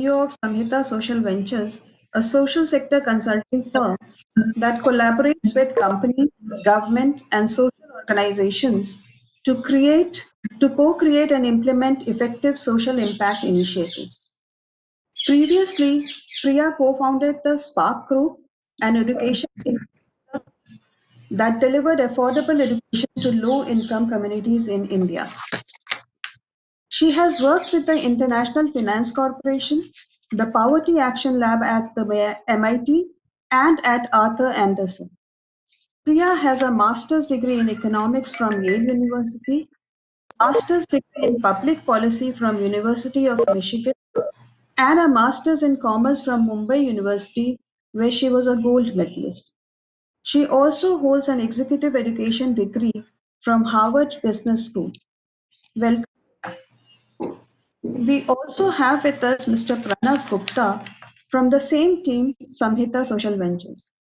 CEO of Samhita Social Ventures, a social sector consulting firm that collaborates with companies, government, and social organizations to co-create and implement effective social impact initiatives. Previously, Priya co-founded the Spark Group, an education that delivered affordable education to low-income communities in India. She has worked with the International Finance Corporation, the Poverty Action Lab at the MIT, and at Arthur Andersen. Priya has a master's degree in economics from Yale University, master's degree in public policy from University of Michigan, and a master's in commerce from Mumbai University, where she was a gold medalist. She also holds an executive education degree from Harvard Business School. Welcome. We also have with us Mr. Pranav Gupta from the same team, Samhita Social Ventures.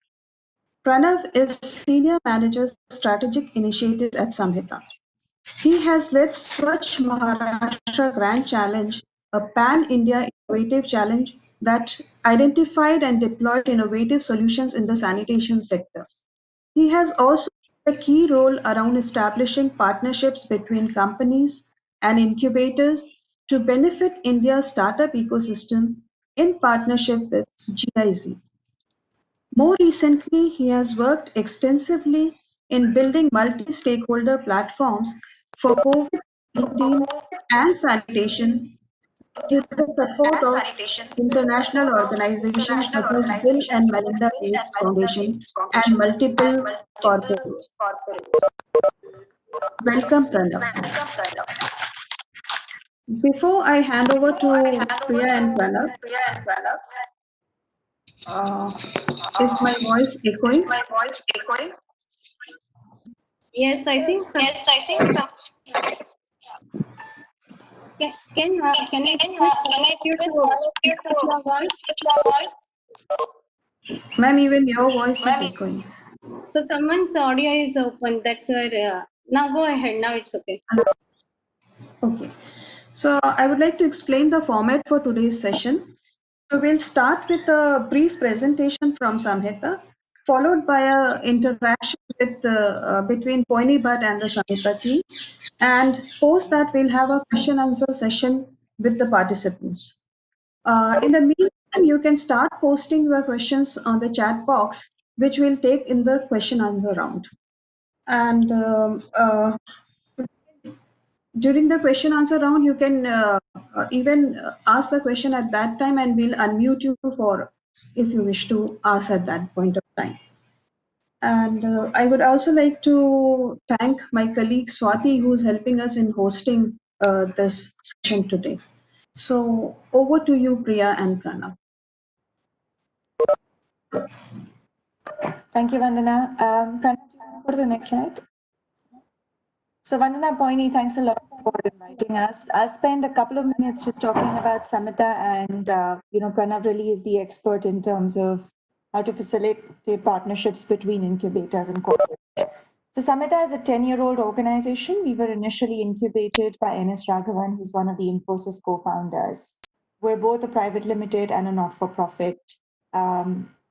Pranav is Senior Manager Strategic Initiatives at Samhita. He has led Swachh Maharashtra Grand Challenge, a pan-India innovative challenge that identified and deployed innovative solutions in the sanitation sector. He has also played a key role around establishing partnerships between companies and incubators to benefit India's startup ecosystem in partnership with GIZ. More recently, he has worked extensively in building multi-stakeholder platforms for COVID-19 and sanitation with the support of international organizations such as Bill and Melinda Gates Foundation and multiple corporates. Welcome, Pranav. Before I hand over to Priya and Pranav, uh, is my voice echoing? Yes, I think so. Can I you to your voice? Ma'am, even your voice is echoing. So someone's audio is open. That's where. Now go ahead. Now it's okay. Okay. So I would like to explain the format for today's session. So we'll start with a brief presentation from Samhita, followed by an interaction with between Poini Bhatt and the Samhita team. And post that, we'll have a question answer session with the participants. In the meantime, you can start posting your questions on the chat box, which we'll take in the question answer round. And during the question answer round, you can even ask the question at that time, and we'll unmute you for if you wish to ask at that point of time. And I would also like to thank my colleague Swati, who's helping us in hosting this session today. So over to you, Priya and Pranav. Thank you, Vandana. Pranav, do you want to go to the next slide? So Vandana, Poini, thanks a lot for inviting us. I'll spend a couple of minutes just talking about Samhita, and Pranav really is the expert in terms of how to facilitate partnerships between incubators and corporates. So Samhita is a 10-year-old organization. We were initially incubated by N.S. Raghavan, who's one of the Infosys co-founders. We're both a private limited and a not-for-profit.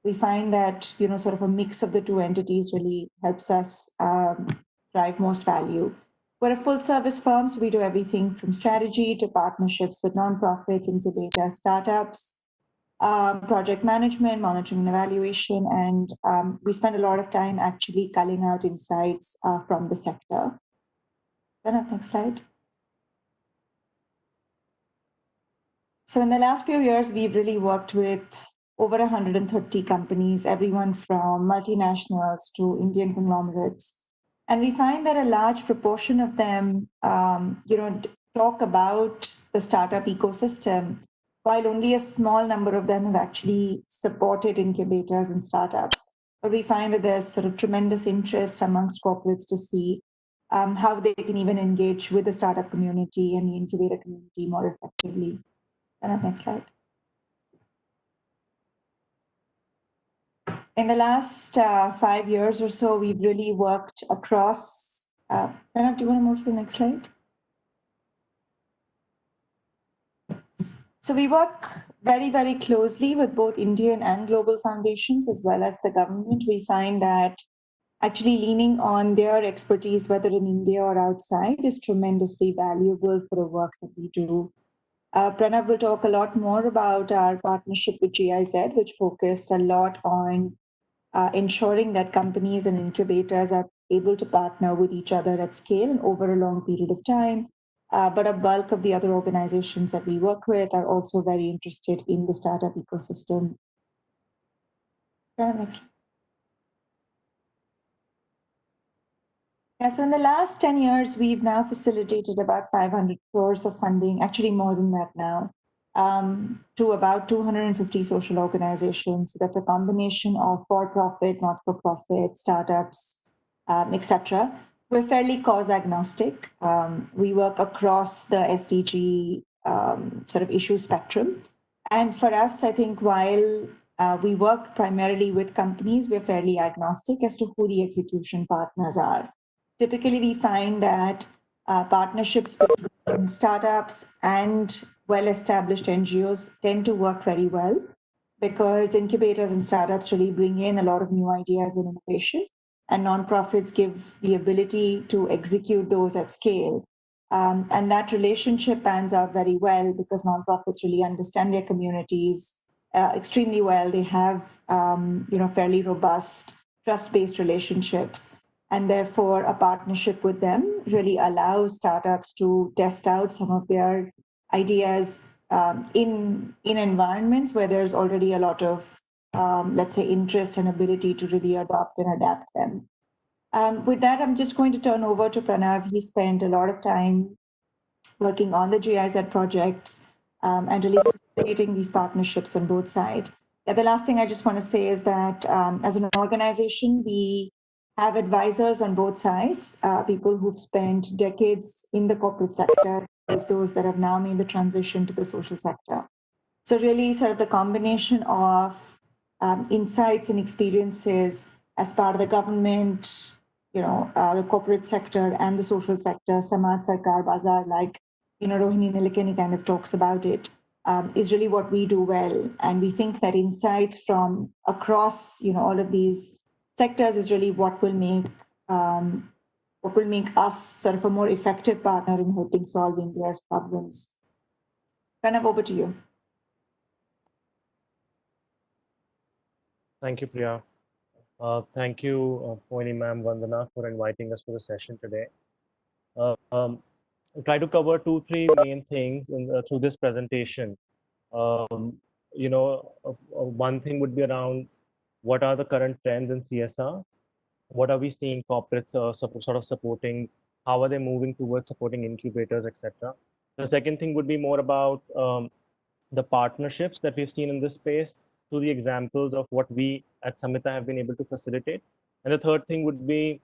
We find that, sort of a mix of the two entities really helps us drive most value. We're a full service firm, so we do everything from strategy to partnerships with nonprofits, incubators, startups, project management, monitoring and evaluation, and we spend a lot of time actually culling out insights from the sector. Next slide. So in the last few years, we've really worked with over 130 companies, everyone from multinationals to Indian conglomerates. And we find that a large proportion of them, talk about the startup ecosystem, while only a small number of them have actually supported incubators and startups. But we find that there's sort of tremendous interest amongst corporates to see how they can even engage with the startup community and the incubator community more effectively. Next slide. In the last 5 years or so, we've really worked across. Pranav, do you want to move to the next slide? So we work very, very closely with both Indian and global foundations as well as the government. We find that actually leaning on their expertise, whether in India or outside, is tremendously valuable for the work that we do. Pranav will talk a lot more about our partnership with GIZ, which focused a lot on ensuring that companies and incubators are able to partner with each other at scale and over a long period of time. But a bulk of the other organizations that we work with are also very interested in the startup ecosystem. Next. Yeah, so in the last 10 years, we've now facilitated about 500 crores of funding, actually more than that now, to about 250 social organizations. So that's a combination of for-profit, not-for-profit, startups, etc. We're fairly cause agnostic. We work across the SDG sort of issue spectrum. And for us, I think while we work primarily with companies, we're fairly agnostic as to who the execution partners are. Typically, we find that partnerships between startups and well-established NGOs tend to work very well because incubators and startups really bring in a lot of new ideas and innovation, and nonprofits give the ability to execute those at scale. And that relationship pans out very well because nonprofits really understand their communities extremely well. They have fairly robust trust-based relationships. And therefore, a partnership with them really allows startups to test out some of their ideas in environments where there's already a lot of, let's say, interest and ability to really adopt and adapt them. With that, I'm just going to turn over to Pranav. He spent a lot of time working on the GIZ projects and really facilitating these partnerships on both sides. Yeah, the last thing I just want to say is that as an organization, we have advisors on both sides, people who've spent decades in the corporate sector, as those that have now made the transition to the social sector. So really sort of the combination of insights and experiences as part of the government, the corporate sector and the social sector, Samaj Sarkar Bazaar, like, Rohini Nilekani kind of talks about it, is really what we do well. And we think that insights from across, all of these sectors is really what will make us sort of a more effective partner in helping solve India's problems. Pranav, over to you. Thank you, Priya. Thank you, Poini Ma'am, Vandana, for inviting us for the session today. I'll try to cover 2-3 main things through this presentation. One thing would be around what are the current trends in CSR? What are we seeing corporates sort of supporting? How are they moving towards supporting incubators, etc.? The second thing would be more about the partnerships that we've seen in this space through the examples of what we at Samhita have been able to facilitate. And the third thing would be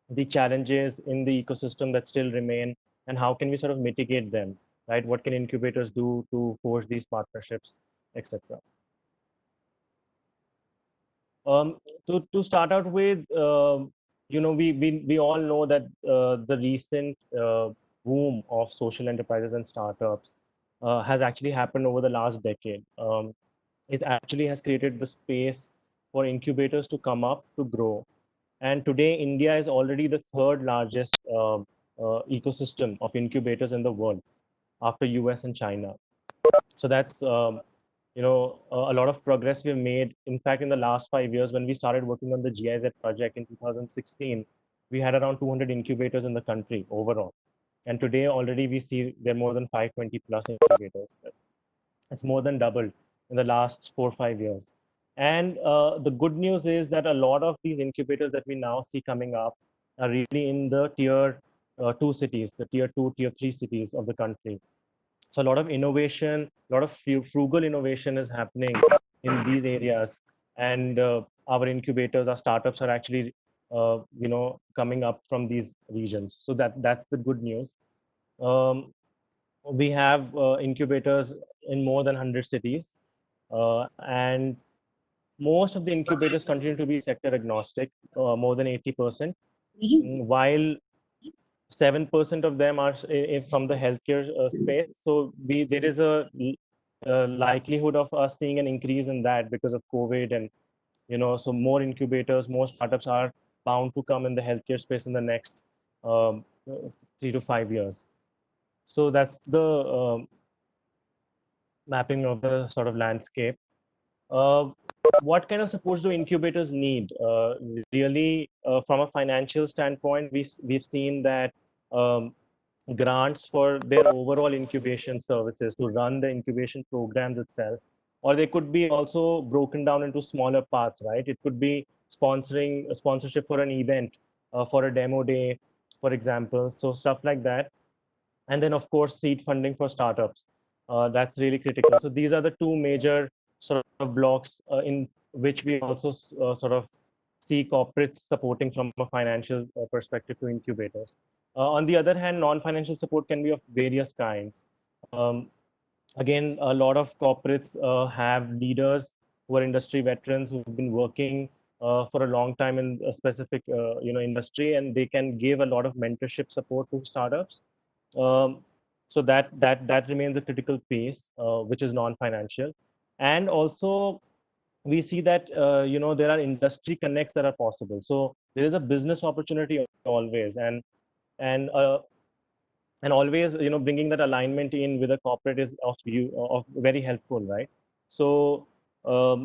the challenges in the ecosystem that still remain and how can we sort of mitigate them, right? What can incubators do to forge these partnerships, etc. To start out with, we all know that the recent boom of social enterprises and startups has actually happened over the last decade. It actually has created the space for incubators to come up, to grow. And today, India is already the third largest ecosystem of incubators in the world after US and China. So that's a lot of progress we've made. In fact, in the last 5 years, when we started working on the GIZ project in 2016, we had around 200 incubators in the country overall. And today already we see there are more than 520 plus incubators. It's more than doubled in the last 4 or 5 years. And the good news is that a lot of these incubators that we now see coming up are really in the tier 2 cities, the tier 2, tier 3 cities of the country. So a lot of innovation, a lot of frugal innovation is happening in these areas. And our incubators, our startups are actually, coming up from these regions. So that's the good news. We have incubators in more than 100 cities. And most of the incubators continue to be sector agnostic, more than 80%, while 7% of them are from the healthcare space. So there is a likelihood of us seeing an increase in that because of COVID, and so more incubators, more startups are bound to come in the healthcare space in the next 3 to 5 years. So that's the mapping of the sort of landscape. What kind of supports do incubators need? Really, from a financial standpoint, we've seen that grants for their overall incubation services to run the incubation programs itself, or they could be also broken down into smaller parts, right? It could be sponsoring a sponsorship for an event, for a demo day, for example. So stuff like that. And then, of course, seed funding for startups. That's really critical. So these are the two major sort of blocks in which we also sort of see corporates supporting from a financial perspective to incubators. On the other hand, non-financial support can be of various kinds. Um, Again, a lot of corporates have leaders who are industry veterans who've been working for a long time in a specific industry, and they can give a lot of mentorship support to startups. Um, so that remains a critical piece, which is non-financial. And also, we see that there are industry connects that are possible. So there is a business opportunity always, and and always bringing that alignment in with a corporate is of very helpful, right? So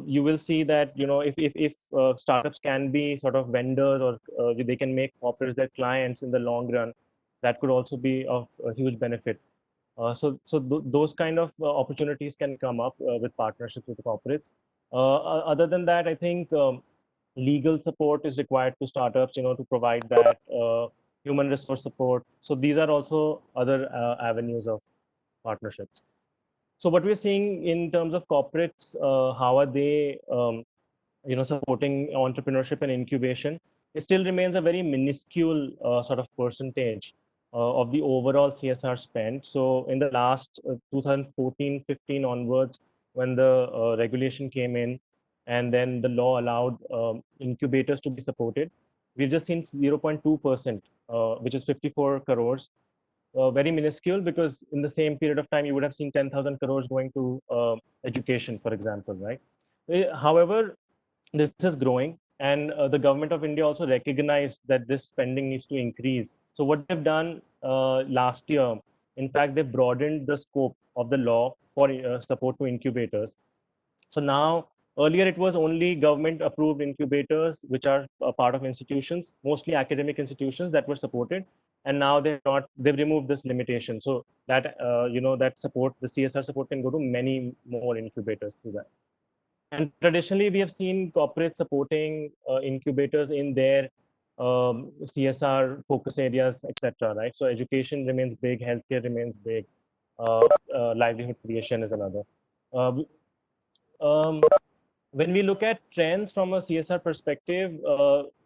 you will see that if startups can be sort of vendors, or they can make corporates their clients in the long run, that could also be of a huge benefit. Those kind of opportunities can come up with partnerships with corporates. Other than that, I think legal support is required to startups, to provide that human resource support. So these are also other avenues of partnerships. So what we're seeing in terms of corporates, how are they supporting entrepreneurship and incubation? It still remains a very minuscule sort of percentage of the overall CSR spend. So in the last 2014-15 onwards, when the regulation came in, and then the law allowed incubators to be supported, we've just seen 0.2%, which is 54 crores. Very minuscule, because in the same period of time, you would have seen 10,000 crores going to education, for example, right? However, this is growing, and the government of India also recognized that this spending needs to increase. So what they've done last year, in fact, they've broadened the scope of the law for support to incubators. So now, earlier it was only government approved incubators, which are a part of institutions, mostly academic institutions, that were supported. And now they've removed this limitation. So that, that support, the CSR support, can go to many more incubators through that. And traditionally, we have seen corporates supporting incubators in their CSR focus areas, etc. Right? So education remains big, healthcare remains big, livelihood creation is another. Um, when we look at trends from a CSR perspective,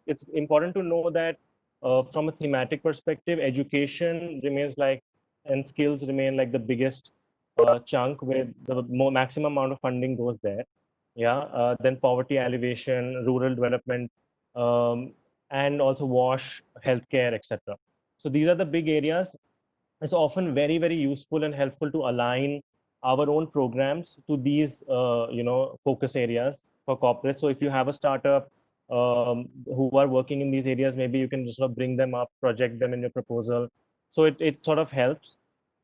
it's important to know that from a thematic perspective, education remains and skills remain like the biggest chunk, where the maximum amount of funding goes there. Yeah. Then poverty alleviation, rural development, and also WASH, healthcare, etc. So these are the big areas. It's often very, very useful and helpful to align our own programs to these focus areas for corporates. So if you have a startup who are working in these areas, maybe you can just sort of bring them up, project them in your proposal. So it sort of helps.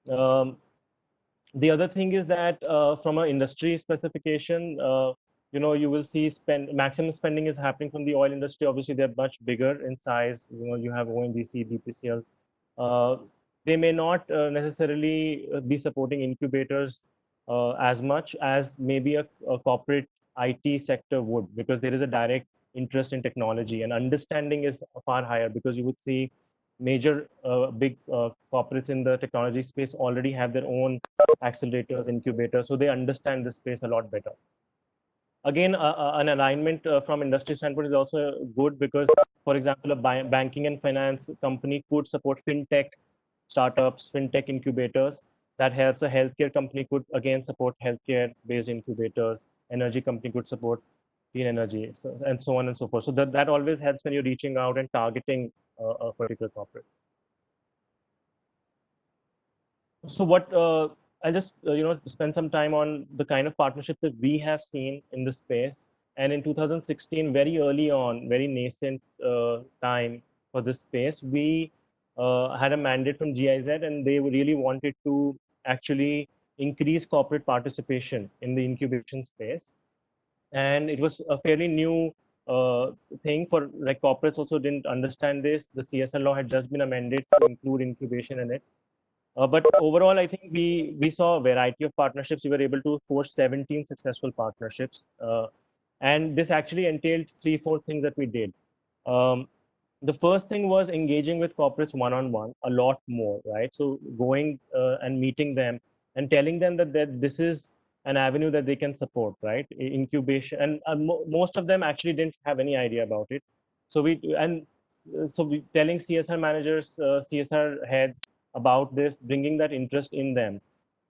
The other thing is that from an industry specification, you will see maximum spending is happening from the oil industry. Obviously, they're much bigger in size. You have ONGC, BPCL. They may not necessarily be supporting incubators as much as maybe a corporate IT sector would, because there is a direct interest in technology, and understanding is far higher, because you would see major big corporates in the technology space already have their own accelerators, incubators, so they understand this space a lot better. Again, an alignment from industry standpoint is also good, because, for example, a banking and finance company could support fintech startups, fintech incubators. That helps. A healthcare company could again support healthcare-based incubators. Energy company could support clean energy, and so on and so forth. So that always helps when you're reaching out and targeting a particular corporate. So what I'll just spend some time on the kind of partnership that we have seen in the space. And in 2016, very early on, very nascent time for this space, we had a mandate from GIZ, and they really wanted to actually increase corporate participation in the incubation space. And it was a fairly new thing for, like, corporates also didn't understand this. The CSR law had just been amended to include incubation in it. But overall, I think we saw a variety of partnerships. We were able to force 17 successful partnerships. And this actually entailed 3-4 things that we did. The first thing was engaging with corporates one-on-one a lot more, right? So going and meeting them and telling them that this is an avenue that they can support, right? Incubation. And most of them actually didn't have any idea about it. So we telling CSR managers, CSR heads about this, bringing that interest in them,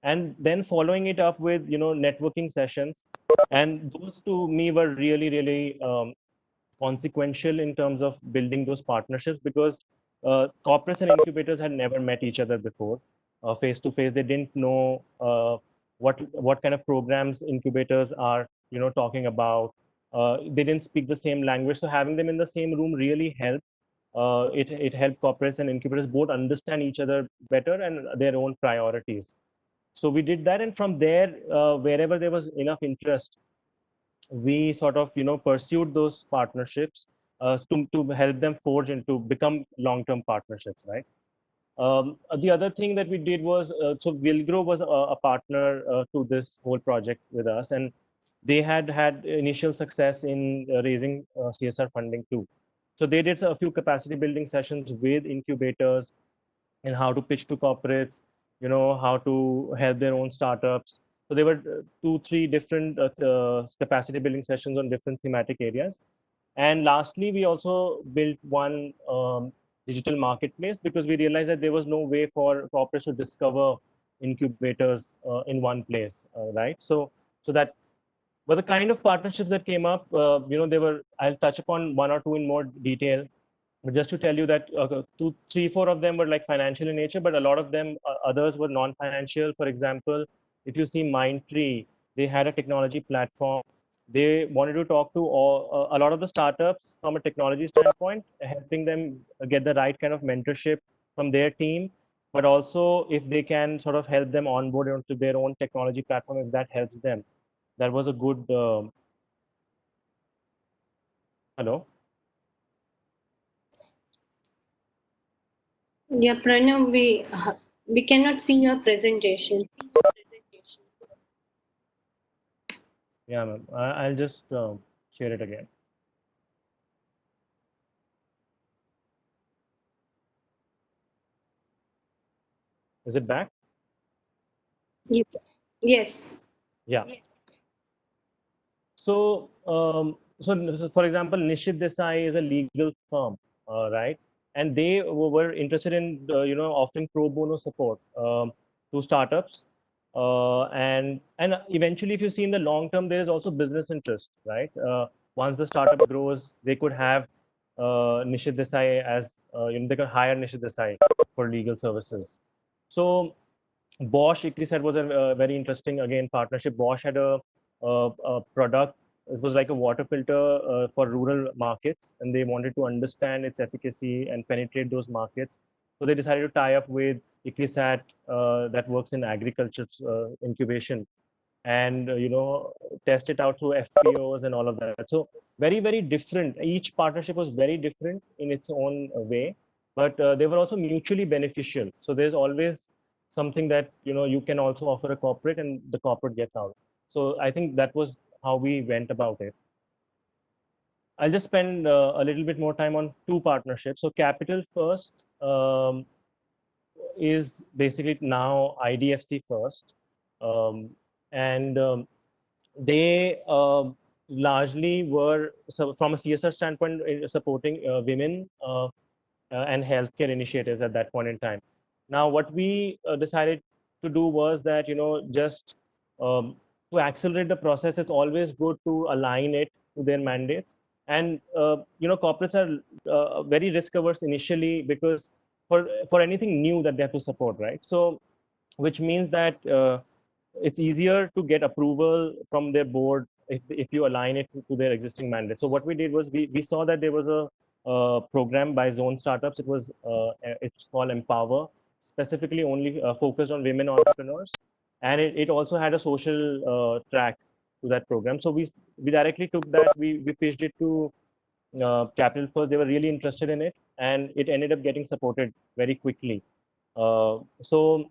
and then following it up with networking sessions. And those to me were really, really consequential in terms of building those partnerships, because corporates and incubators had never met each other before face to face. They didn't know what kind of programs incubators are talking about. They didn't speak the same language, so having them in the same room really helped. It helped corporates and incubators both understand each other better and their own priorities. So we did that, and from there, wherever there was enough interest, we sort of pursued those partnerships to help them forge and to become long-term partnerships, right? The other thing that we did was, so Wilgrow was a partner to this whole project with us, and they had initial success in raising CSR funding too. So they did a few capacity building sessions with incubators and how to pitch to corporates, how to help their own startups. So there were 2-3 different capacity building sessions on different thematic areas. And lastly, we also built one digital marketplace, because we realized that there was no way for corporates to discover incubators in one place, right? So that were the kind of partnerships that came up. They were, I'll touch upon 1 or 2 in more detail. But just to tell you that 2, 3, 4 of them were like financial in nature, but a lot of them, others were non-financial. For example, if you see Mindtree, they had a technology platform. They wanted to talk to a lot of the startups from a technology standpoint, helping them get the right kind of mentorship from their team, but also if they can sort of help them onboard onto their own technology platform, if that helps them. That was a good. Hello. Yeah, Pranav, we cannot see your presentation. Yeah, ma'am. I'll just share it again. Is it back? Yes. Yes. Yeah. So, so for example, Nishit Desai is a legal firm, right? And they were interested in, offering pro bono support to startups. And eventually, if you see in the long term, there is also business interest, right? Once the startup grows, they could have Nishit Desai as, they could hire Nishit Desai for legal services. So Bosch, said, was a very interesting, again, partnership. Bosch had a product. It was like a water filter for rural markets, and they wanted to understand its efficacy and penetrate those markets. So they decided to tie up with ICRISAT that works in agriculture incubation, and test it out through FPOs and all of that. So very, very different. Each partnership was very different in its own way, but they were also mutually beneficial. So there's always something that you can also offer a corporate, and the corporate gets out. So I think that was how we went about it. I'll just spend a little bit more time on 2 partnerships. So Capital First is basically now IDFC First, and they largely were, so from a CSR standpoint, supporting women and healthcare initiatives at that point in time. Now, what we decided to do was that, just to accelerate the process, it's always good to align it to their mandates. And, corporates are very risk averse initially, because for anything new that they have to support, right? So which means that it's easier to get approval from their board if you align it to their existing mandate. So what we did was we saw that there was a program by Zone Startups. It's called Empower, specifically only focused on women entrepreneurs, and it also had a social track to that program. So we directly took that, we pitched it to Capital First. They were really interested in it, and it ended up getting supported very quickly. So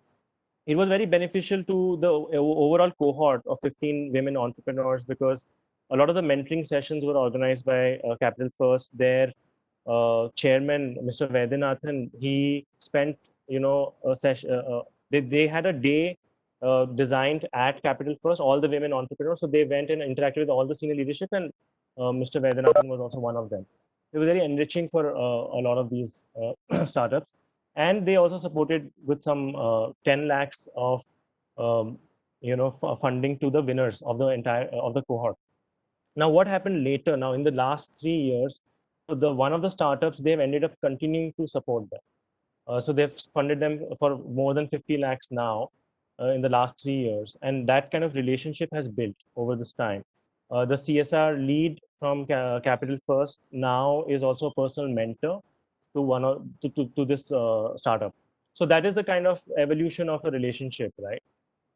it was very beneficial to the overall cohort of 15 women entrepreneurs, because a lot of the mentoring sessions were organized by Capital First. Their chairman, Mr. Vaidyanathan, he spent, a session. They had a day designed at Capital First, all the women entrepreneurs. So they went and interacted with all the senior leadership, and Mr. Vaidyanathan was also one of them. It was very enriching for a lot of these startups. And they also supported with some 10 lakhs of funding to the winners of the entire of the cohort. Now, what happened later? Now, in the last 3 years, so the one of the startups, they've ended up continuing to support them. So they've funded them for more than 50 lakhs now in the last 3 years, and that kind of relationship has built over this time. The CSR lead from Capital First now is also a personal mentor to this startup. So that is the kind of evolution of a relationship, right?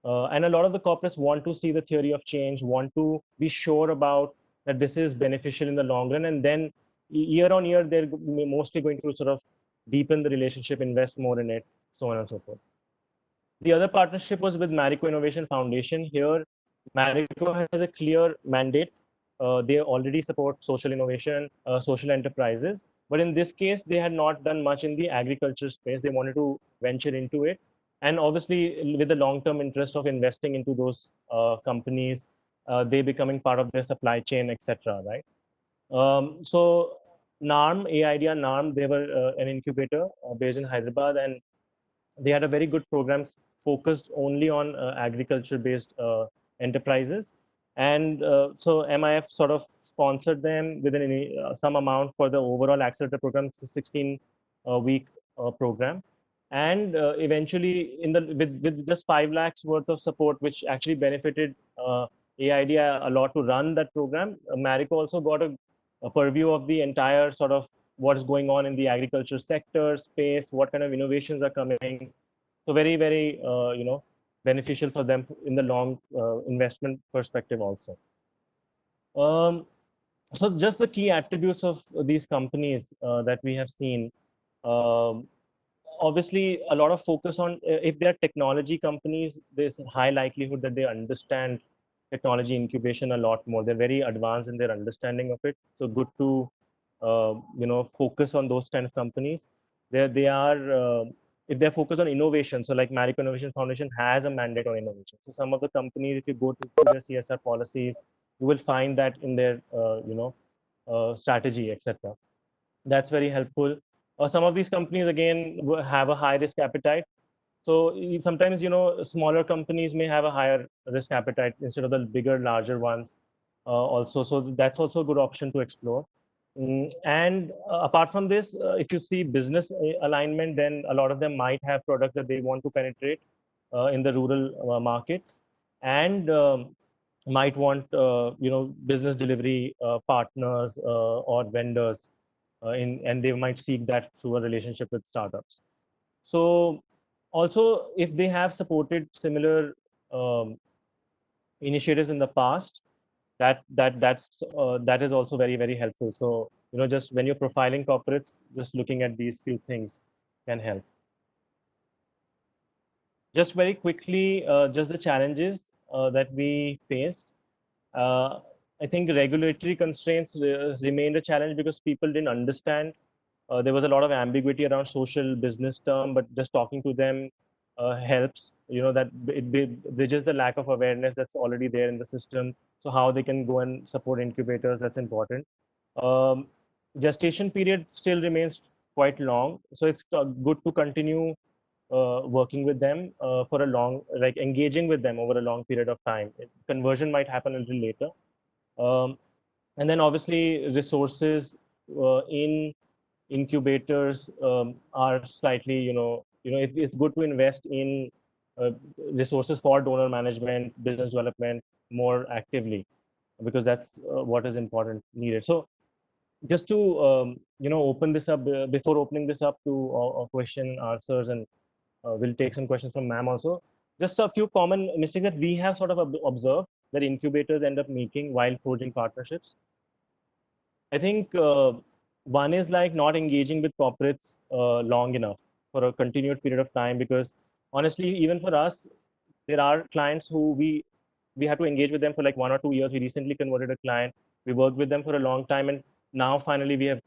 And a lot of the corporates want to see the theory of change, want to be sure about that this is beneficial in the long run, and then year on year they're mostly going to sort of deepen the relationship, invest more in it, so on and so forth. The other partnership was with Marico Innovation Foundation. Here, Marico has a clear mandate. They already support social innovation, social enterprises. But in this case, they had not done much in the agriculture space. They wanted to venture into it. And obviously, with the long-term interest of investing into those companies, they becoming part of their supply chain, etc. Right? So NARM, AIDEA NARM, they were an incubator based in Hyderabad, and they had a very good programs focused only on agriculture-based enterprises. And so MIF sort of sponsored them with some amount for the overall accelerator program. It's a 16-week program. And eventually, with just 5 lakhs worth of support, which actually benefited AIDEA a lot to run that program, Marico also got a purview of the entire sort of what's going on in the agriculture sector space, what kind of innovations are coming. So very, very, beneficial for them in the long investment perspective also. So just the key attributes of these companies that we have seen. Obviously, a lot of focus on if they're technology companies, there's a high likelihood that they understand technology incubation a lot more. They're very advanced in their understanding of it. So good to focus on those kind of companies. They are if they're focused on innovation. So like Marico Innovation Foundation has a mandate on innovation. So some of the companies, if you go to their CSR policies, you will find that in their strategy, etc. That's very helpful. Some of these companies again have a high risk appetite. So sometimes smaller companies may have a higher risk appetite instead of the bigger, larger ones. Also, so that's also a good option to explore. And apart from this, if you see business alignment, then a lot of them might have products that they want to penetrate in the rural markets, and might want business delivery partners or vendors and they might seek that through a relationship with startups. So also, if they have supported similar initiatives in the past, that is also very, very helpful. So just when you're profiling corporates, just looking at these few things can help. Just very quickly, just the challenges that we faced. I think regulatory constraints remained a challenge because people didn't understand. There was a lot of ambiguity around social business term, but just talking to them helps. That it bridges the lack of awareness that's already there in the system. So how they can go and support incubators, that's important. Gestation period still remains quite long, so it's good to continue working with them for a long, like engaging with them over a long period of time. Conversion might happen a little later. And then obviously resources in incubators are slightly, it's good to invest in resources for donor management, business development more actively, because that's what is important needed. So just to open this up, before opening this up to question answers, and we'll take some questions from ma'am also. Just a few common mistakes that we have sort of observed that incubators end up making while forging partnerships. I think one is like not engaging with corporates long enough for a continued period of time, because honestly, even for us, there are clients who we had to engage with them for like 1 or 2 years. We recently converted a client. We worked with them for a long time, and now finally we have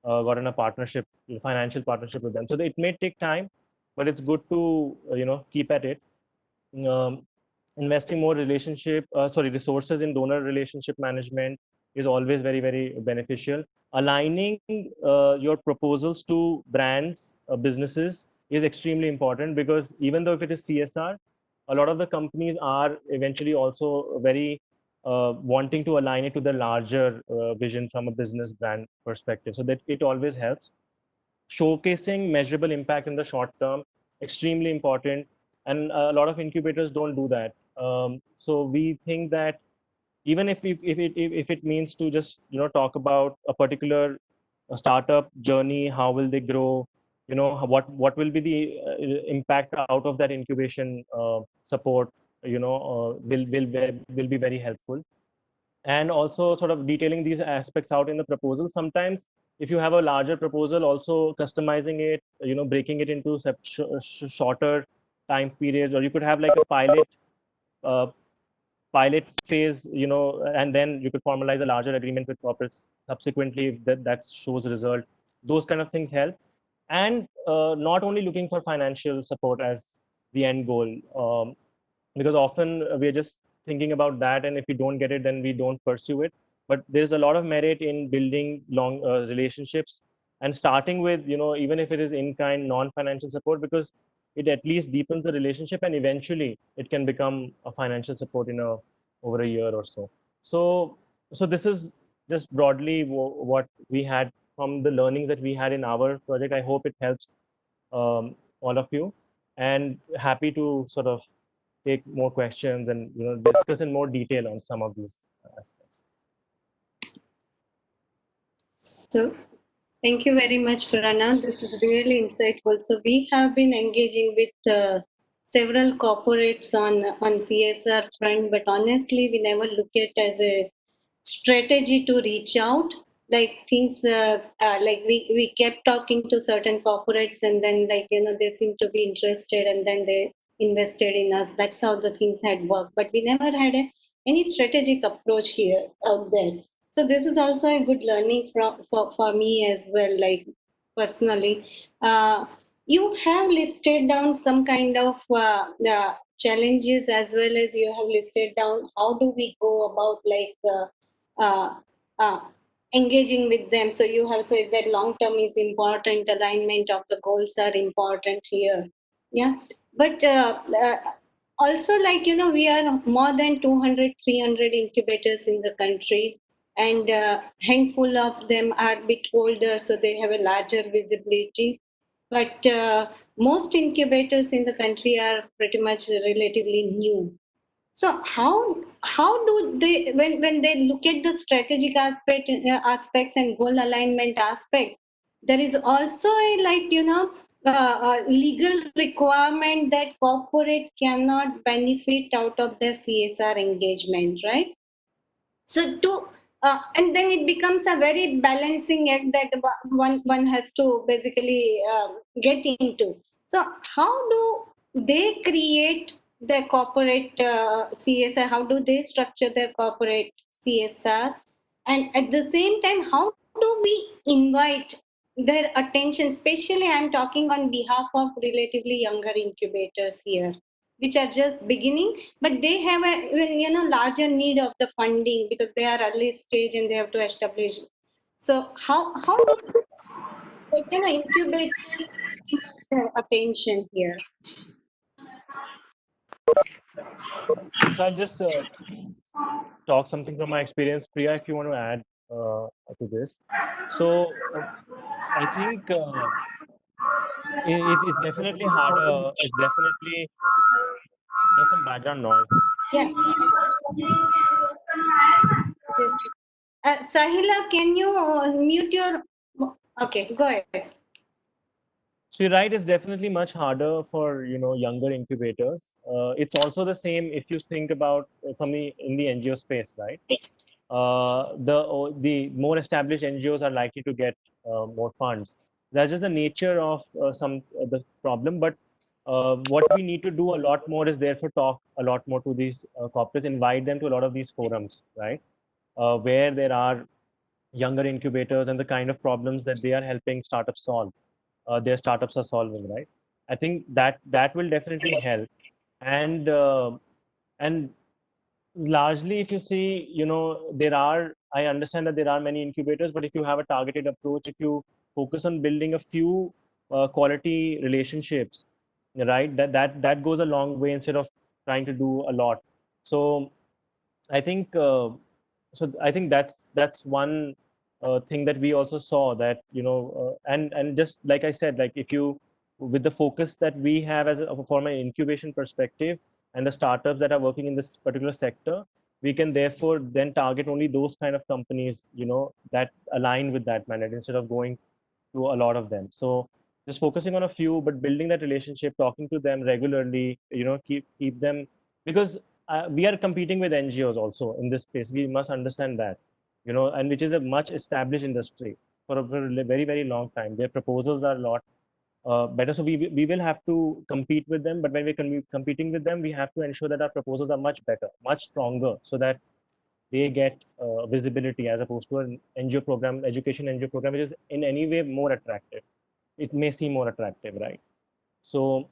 gotten a partnership, financial partnership with them. So it may take time, but it's good to keep at it. Um, Investing more resources in donor relationship management is always very, very beneficial. Aligning your proposals to brands, businesses is extremely important, because even though if it is CSR, a lot of the companies are eventually also very wanting to align it to the larger vision from a business brand perspective. So that it always helps. Showcasing measurable impact in the short term, extremely important. And a lot of incubators don't do that. So we think that even if it means to just talk about a particular startup journey, how will they grow, what will be the impact out of that incubation support, will be very helpful. And also sort of detailing these aspects out in the proposal. Sometimes if you have a larger proposal, also customizing it, breaking it into shorter time periods, or you could have like a uh, pilot phase, and then you could formalize a larger agreement with corporates subsequently if that shows result. Those kind of things help. And not only looking for financial support as the end goal, because often we're just thinking about that, and if we don't get it, then we don't pursue it. But there's a lot of merit in building long relationships, and starting with even if it is in kind non-financial support, because it at least deepens the relationship, and eventually it can become a financial support in over a year or so. So this is just broadly what we had from the learnings that we had in our project. I hope it helps all of you, and happy to sort of take more questions and discuss in more detail on some of these aspects. So, thank you very much, Pranav. This is really insightful. So, we have been engaging with several corporates on CSR front, but honestly, we never look at as a strategy to reach out. Like things, like we kept talking to certain corporates, and then they seem to be interested, and then they invested in us. That's how the things had worked. But we never had any strategic approach here out there. So this is also a good learning for me as well, like personally. You have listed down some kind of challenges, as well as you have listed down how do we go about uh, uh, engaging with them. So you have said that long term is important, alignment of the goals are important here. Yeah, but also, we are more than 200, 300 incubators in the country, and handful of them are a bit older, so they have a larger visibility. But most incubators in the country are pretty much relatively new. So how do they, when they look at the strategic aspects and goal alignment aspect, there is also a legal requirement that corporate cannot benefit out of their CSR engagement, right? So and then it becomes a very balancing act that one has to basically get into. So how do they create their corporate CSR? How do they structure their corporate CSR? And at the same time, how do we invite their attention? Especially, I'm talking on behalf of relatively younger incubators here, which are just beginning, but they have a larger need of the funding because they are early stage and they have to establish. So how do incubators their attention here? So I'll just talk something from my experience. Priya, if you want to add to this. So I think It's definitely harder. It's definitely, there's some background noise. Yeah. Yes. Sahila, can you mute your? Okay, go ahead. So you're right, it's definitely much harder for younger incubators. It's also the same if you think about from the in the NGO space, right? The more established NGOs are likely to get more funds. That's just the nature of the problem. But what we need to do a lot more is therefore talk a lot more to these corporates, invite them to a lot of these forums, right? Where there are younger incubators and the kind of problems that they are helping startups solve, their startups are solving, right? I think that will definitely help. And uh, and largely, if you see, I understand that there are many incubators, but if you have a targeted approach, if you focus on building a few quality relationships, right, that goes a long way instead of trying to do a lot. So I think that's one thing that we also saw, that and just like I said, like if you, with the focus that we have from an incubation perspective and the startups that are working in this particular sector, we can therefore then target only those kind of companies that align with that mandate instead of going to a lot of them. So just focusing on a few, but building that relationship, talking to them regularly, keep them, because we are competing with NGOs also in this space. We must understand that, and which is a much established industry for a very, very long time. Their proposals are a lot better. So we will have to compete with them. But when we're competing with them, we have to ensure that our proposals are much better, much stronger, so that they get visibility, as opposed to an NGO program, education NGO program, which is in any way more attractive. It may seem more attractive, right? So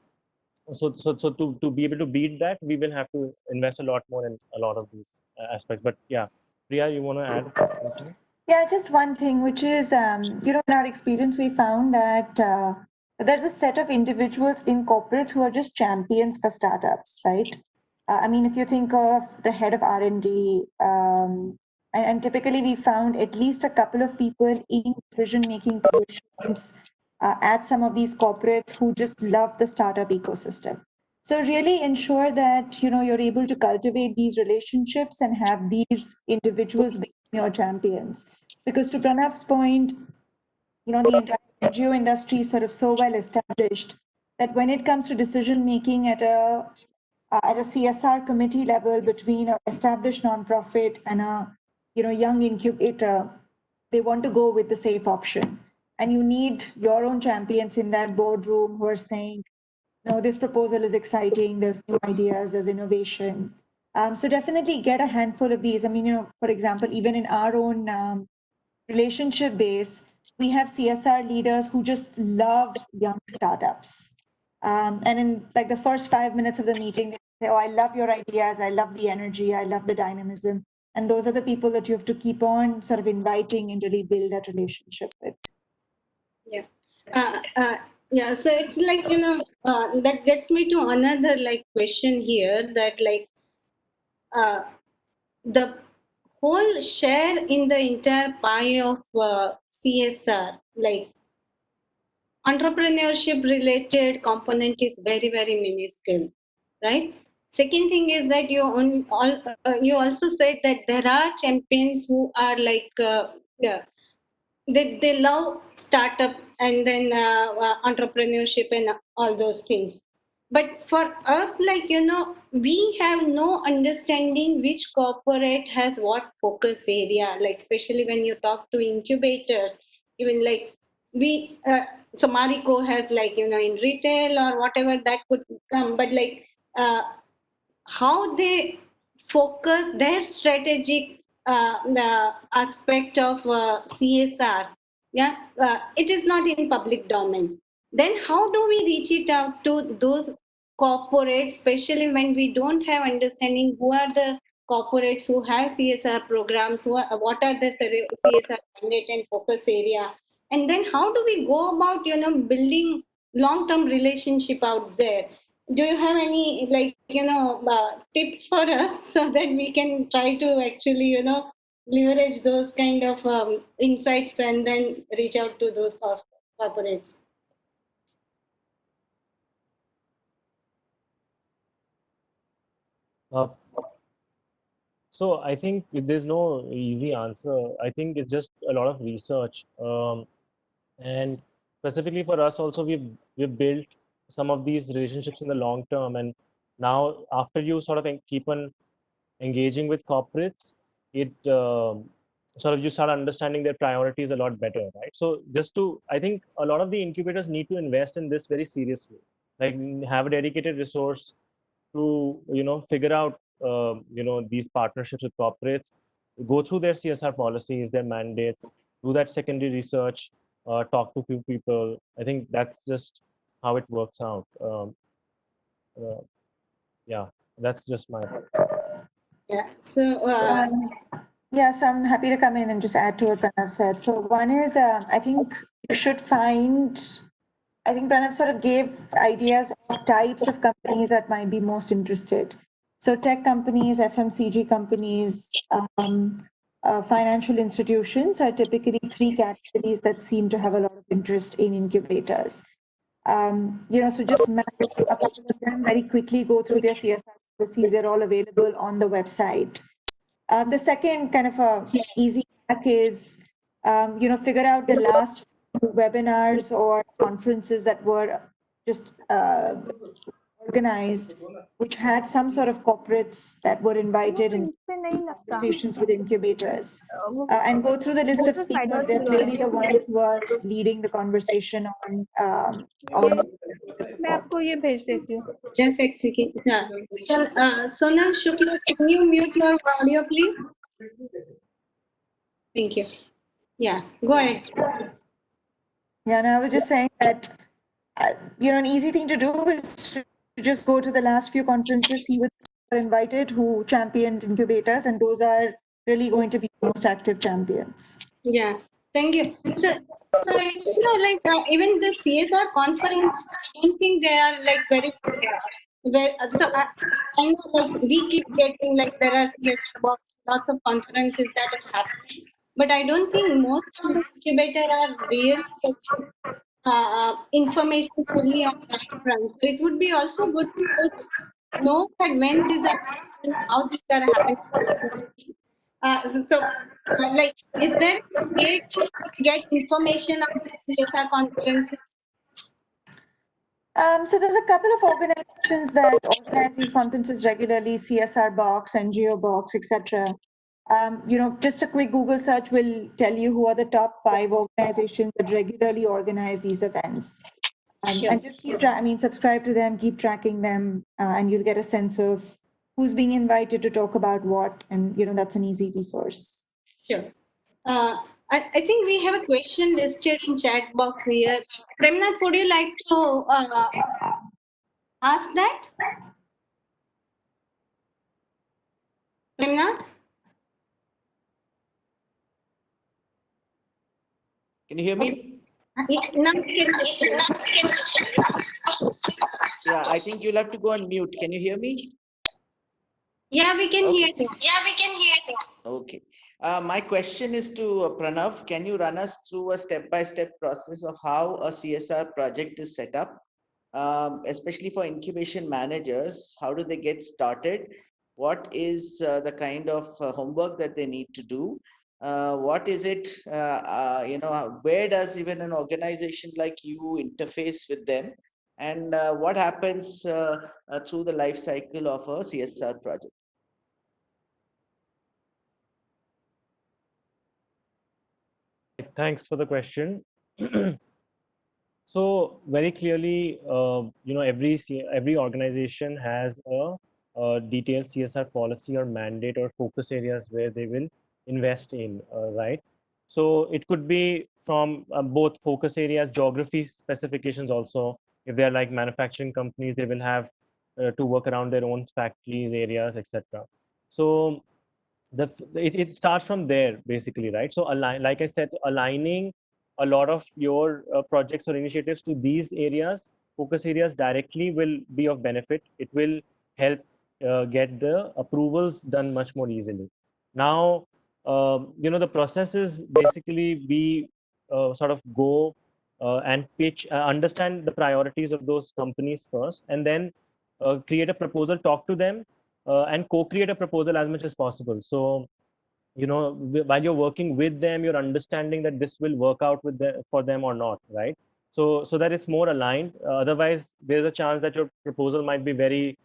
to be able to beat that, we will have to invest a lot more in a lot of these aspects. But yeah, Priya, you want to add anything? Yeah, just one thing, which is, in our experience, we found that there's a set of individuals in corporates who are just champions for startups, right? I mean, if you think of the head of R&D, and typically we found at least a couple of people in decision-making positions at some of these corporates who just love the startup ecosystem. So really ensure that you're able to cultivate these relationships and have these individuals become your champions. Because to Pranav's point, the entire NGO industry is sort of so well established that when it comes to decision making at a CSR committee level between an established nonprofit and a young incubator, they want to go with the safe option. And you need your own champions in that boardroom who are saying, no, this proposal is exciting. There's new ideas, there's innovation. So definitely get a handful of these. I mean, for example, even in our own relationship base, we have CSR leaders who just love young startups. And in like the first 5 minutes of the meeting, they say, "Oh, I love your ideas. I love the energy. I love the dynamism." And those are the people that you have to keep on sort of inviting and really build that relationship with. Yeah. Yeah. So it's like, that gets me to another like question here, that like the whole share in the entire pie of CSR, like entrepreneurship related component, is very, very minuscule, right? Second thing is that you also said that there are champions who are like, yeah, they love startup and then entrepreneurship and all those things. But for us, like, we have no understanding which corporate has what focus area, like especially when you talk to incubators, even like we so Marico has, like, in retail or whatever that could come, but like how they focus their strategic the aspect of CSR, yeah, it is not in public domain. Then how do we reach it out to those corporates, especially when we don't have understanding who are the corporates who have CSR programs, what are the CSR mandate and focus area, and then how do we go about building long-term relationship out there? Do you have any, like, tips for us so that we can try to actually leverage those kind of insights and then reach out to those corporates? So I think there's no easy answer. I think it's just a lot of research. And specifically for us also, we've built some of these relationships in the long term. And now after you sort of keep on engaging with corporates, it sort of you start understanding their priorities a lot better, right? So just to, I think a lot of the incubators need to invest in this very seriously, like have a dedicated resource to figure out these partnerships with corporates, go through their CSR policies, their mandates, do that secondary research, talk to few people. I think that's just how it works out. Uh, yeah, that's just my Yeah. So Yeah, so I'm happy to come in and just add to what Pranav said. So one is, I think you should find, I think Pranav sort of gave ideas of types of companies that might be most interested. So tech companies, FMCG companies, financial institutions are typically three categories that seem to have a lot of interest in incubators. So just map a couple of them very quickly, go through their CSR policies. They're all available on the website. The second kind of easy hack is, figure out the last few webinars or conferences that were just organized, which had some sort of corporates that were invited in conversations with incubators. And go through the list of speakers. They're clearly the ones who are leading the conversation on मैं आपको ये भेज देती हूँ. just execute. Sonal Shukla, can you mute your audio, please? Thank you. Yeah, go ahead. Yeah, and I was just saying that, an easy thing to do is to just go to the last few conferences, see which are invited, who championed incubators, and those are really going to be the most active champions. Yeah, thank you. So even the CSR conference, I don't think they are like very well. So I know like we keep getting like there are CSR box, lots of conferences that are happening, but I don't think most of the incubator are really information fully on that front. So it would be also good to know that when these are happening, how these are happening. Like, is there a way to get information on the CSR conferences? So there's a couple of organizations that organize these conferences regularly: CSR Box, NGO Box, etc. Just a quick Google search will tell you who are the top 5 organizations that regularly organize these events. Sure. And just subscribe to them, keep tracking them, and you'll get a sense of who's being invited to talk about what, and that's an easy resource. Sure. I think we have a question listed in chat box here. Pranav, would you like to ask that? Pranav? Can you hear me? Yeah, now we can. Yeah, I think you'll have to go on mute. Can you hear me? Yeah, we can hear you. Okay. My question is to Pranav. Can you run us through a step-by-step process of how a CSR project is set up, especially for incubation managers? How do they get started? What is the kind of homework that they need to do? What is it, where does even an organization like you interface with them? And what happens through the life cycle of a CSR project? Thanks for the question. So very clearly, every organization has a detailed CSR policy or mandate or focus areas where they will invest in, right? So it could be from both focus areas, geography specifications also. If they're like manufacturing companies, they will have to work around their own factories, areas, etc. So it starts from there basically, right? So like I said, aligning a lot of your projects or initiatives to these areas, focus areas directly will be of benefit. It will help get the approvals done much more easily. Now, the process is basically we sort of go and pitch, understand the priorities of those companies first, and then create a proposal, talk to them, and co-create a proposal as much as possible. So, while you're working with them, you're understanding that this will work out with for them or not, right? So that it's more aligned. Otherwise, there's a chance that your proposal might be very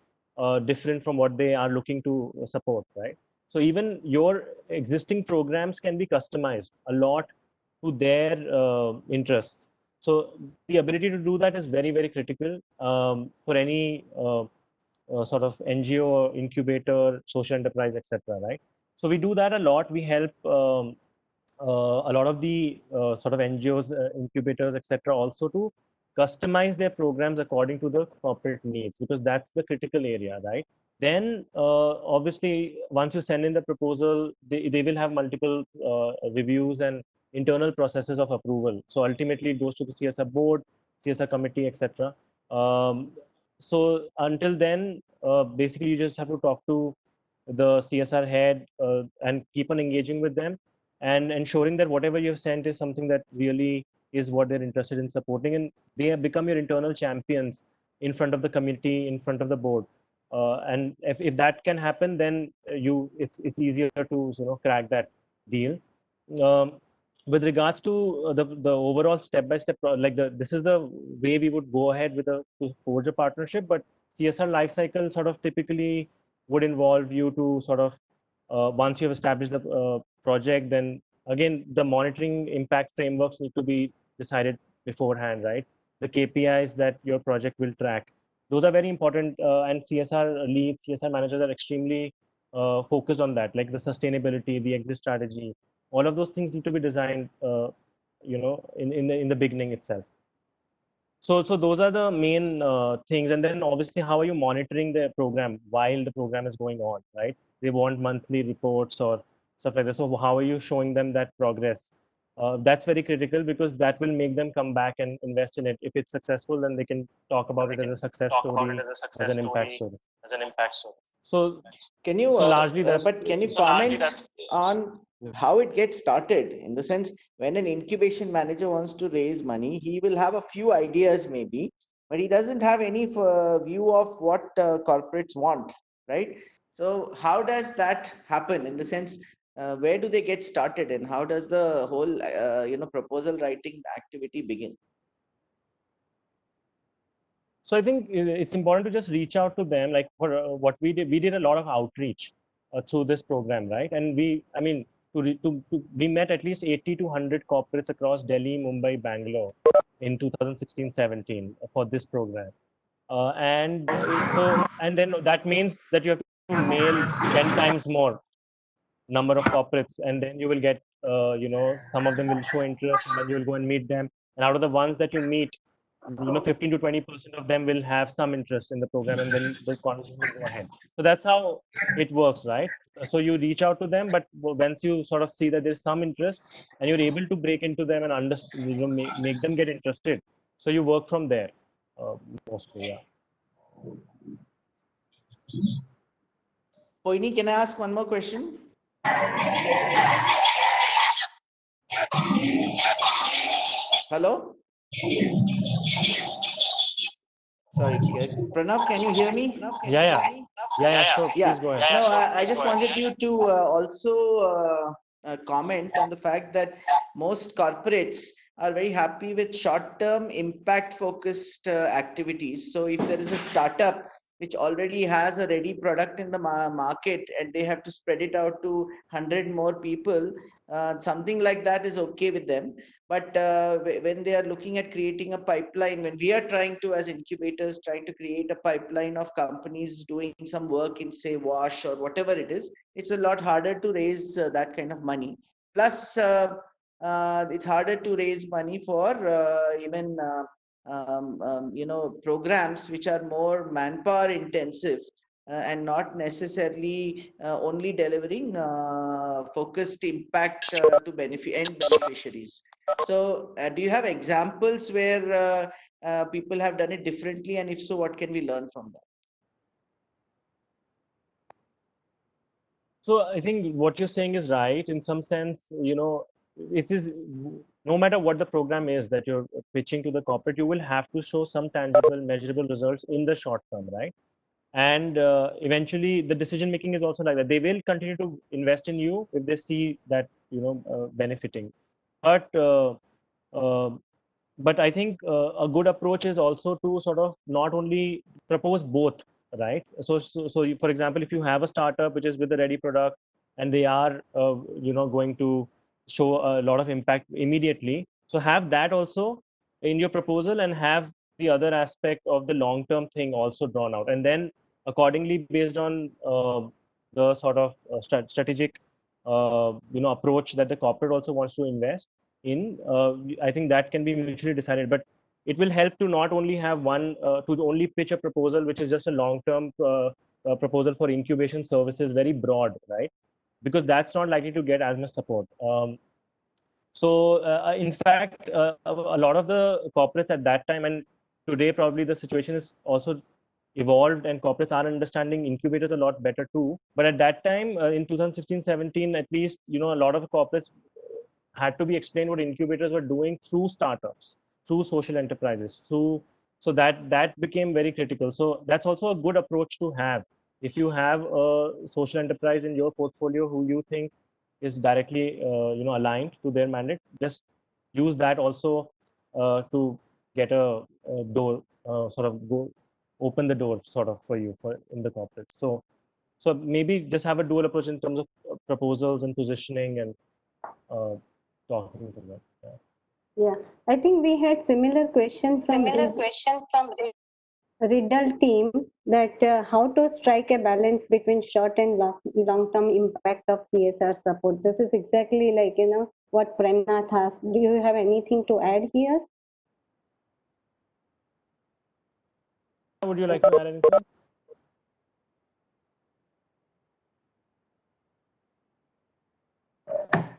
different from what they are looking to support, right? So even your existing programs can be customized a lot to their interests. So the ability to do that is very, very critical for any sort of NGO, or incubator, social enterprise, etc. Right? So we do that a lot. We help a lot of the sort of NGOs, incubators, etc. also to customize their programs according to the corporate needs, because that's the critical area, right? Then obviously, once you send in the proposal, they will have multiple reviews and internal processes of approval. So ultimately, it goes to the CSR board, CSR committee, etc. So until then, basically, you just have to talk to the CSR head and keep on engaging with them and ensuring that whatever you've sent is something that really is what they're interested in supporting, and they have become your internal champions in front of the community, in front of the board. And if that can happen, then it's easier to crack that deal. Um, with regards to the overall step by step, like this is the way we would go ahead with to forge a partnership. But CSR lifecycle sort of typically would involve you to sort of once you have established the project, then again the monitoring impact frameworks need to be decided beforehand, right? The KPIs that your project will track, those are very important, and CSR leads, CSR managers are extremely focused on that, like the sustainability, the exit strategy. All of those things need to be designed, in the beginning itself. So those are the main things. And then obviously, how are you monitoring the program while the program is going on, right? They want monthly reports or stuff like that. So how are you showing them that progress? That's very critical, because that will make them come back and invest in it. If it's successful, then they can talk about it as a success story, as an impact story. So Can you, largely that's. but can you comment on how it gets started? In the sense, when an incubation manager wants to raise money, he will have a few ideas maybe, but he doesn't have any view of what corporates want, right? So how does that happen? In the sense, where do they get started, and how does the whole proposal writing activity begin? So I think it's important to just reach out to them. Like for what we did a lot of outreach through this program, right? And we met at least 80 to 100 corporates across Delhi, Mumbai, Bangalore in 2016-17 for this program. And then that means that you have to mail 10 times more number of corporates, and then you will get some of them will show interest, and then you will go and meet them. And out of the ones that you meet, 15 to 20% of them will have some interest in the program, and then the conversation will go ahead. So that's how it works, right? So you reach out to them, but once you sort of see that there's some interest and you're able to break into them and understand, make them get interested, so you work from there, mostly. Yeah. Poini, can I ask one more question? Hello? Sorry, Pranav, can you hear me? Sure. Yeah. Please go ahead. No, I just wanted you to also comment on the fact that most corporates are very happy with short-term impact-focused activities. So if there is a startup which already has a ready product in the market and they have to spread it out to 100 more people, something like that is okay with them. But when they are looking at creating a pipeline, when we are trying to, as incubators, trying to create a pipeline of companies doing some work in, say, wash or whatever it is, it's a lot harder to raise that kind of money. Plus, it's harder to raise money for even programs which are more manpower intensive and not necessarily only delivering focused impact to beneficiaries. So do you have examples where people have done it differently, and if so, what can we learn from that? So I think what you're saying is right in some sense. It is, no matter what the program is that you're pitching to the corporate, you will have to show some tangible, measurable results in the short term, right? and eventually the decision making is also like that. They will continue to invest in you if they see that benefiting. But but I think a good approach is also to sort of not only propose both, right? For example, if you have a startup which is with a ready product and they are going to show a lot of impact immediately, so have that also in your proposal and have the other aspect of the long term thing also drawn out, and then accordingly, based on the sort of strategic approach that the corporate also wants to invest in, I think that can be mutually decided. But it will help to not only have one to only pitch a proposal which is just a long term proposal for incubation services, very broad, right? Because that's not likely to get as much support. In fact, a lot of the corporates at that time, and today probably the situation is also evolved and corporates are understanding incubators a lot better too. But at that time, in 2016-17, at least, a lot of corporates had to be explained what incubators were doing through startups, through social enterprises, so that became very critical. So that's also a good approach to have. If you have a social enterprise in your portfolio who you think is directly aligned to their mandate, just use that also to get a door, sort of go open the door sort of for you for in the corporate. So maybe just have a dual approach in terms of proposals and positioning and talking to them. Yeah, I think we had similar question from Riddle team, that how to strike a balance between short and long-term impact of CSR support. This is exactly like, what Pranav asked. Do you have anything to add here? Would you like to add anything?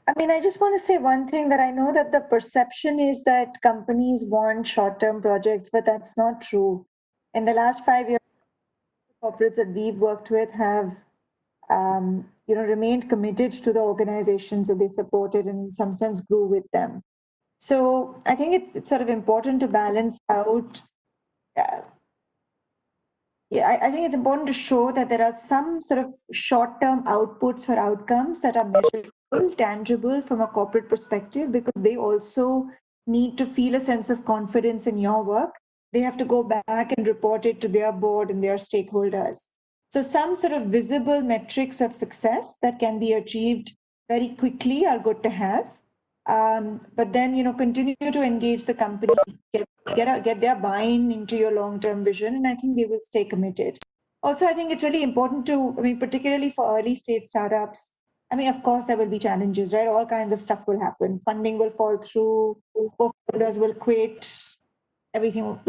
I mean, I just want to say one thing, that I know that the perception is that companies want short-term projects, but that's not true. In the last 5 years, corporates that we've worked with have, remained committed to the organizations that they supported and in some sense grew with them. So I think it's sort of important to balance out. I think it's important to show that there are some sort of short-term outputs or outcomes that are measurable, tangible from a corporate perspective, because they also need to feel a sense of confidence in your work. They have to go back and report it to their board and their stakeholders. So some sort of visible metrics of success that can be achieved very quickly are good to have. But then, continue to engage the company, get their buy-in into your long-term vision, and I think they will stay committed. Also, I think it's really important to, particularly for early stage startups, of course, there will be challenges, right? All kinds of stuff will happen. Funding will fall through, co-founders will quit, everything a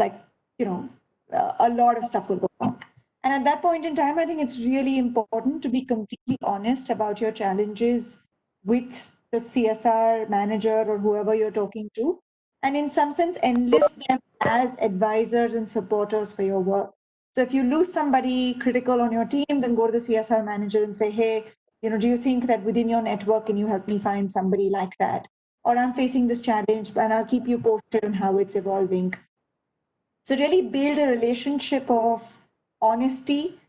lot of stuff will go wrong. And at that point in time, I think it's really important to be completely honest about your challenges with the CSR manager or whoever you're talking to, and in some sense enlist them as advisors and supporters for your work. So if you lose somebody critical on your team, then go to the CSR manager and say, hey, do you think that within your network, can you help me find somebody like that? Or I'm facing this challenge, and I'll keep you posted on how it's evolving. So really build a relationship of honesty,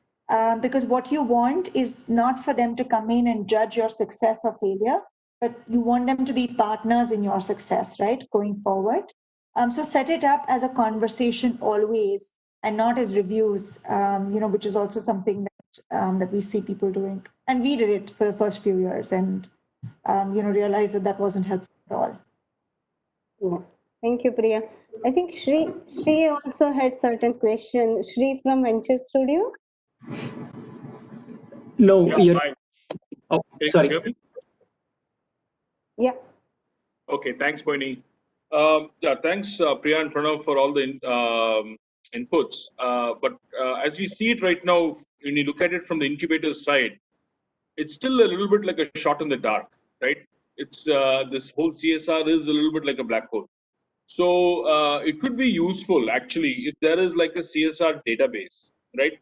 because what you want is not for them to come in and judge your success or failure, but you want them to be partners in your success, right, going forward. So set it up as a conversation always, and not as reviews, which is also something that we see people doing. And we did it for the first few years, and realized that wasn't helpful at all. Yeah. Thank you, Priya. I think Shri also had certain questions. Shri from Venture Studio. No, you're. Oh, Can you sorry. hear me? Yeah. Okay, thanks, Boini. Yeah, thanks, Priya and Pranav, for all the inputs. But as we see it right now, when you look at it from the incubator side, it's still a little bit like a shot in the dark, right? It's this whole CSR is a little bit like a black hole. So it could be useful actually if there is like a CSR database, right?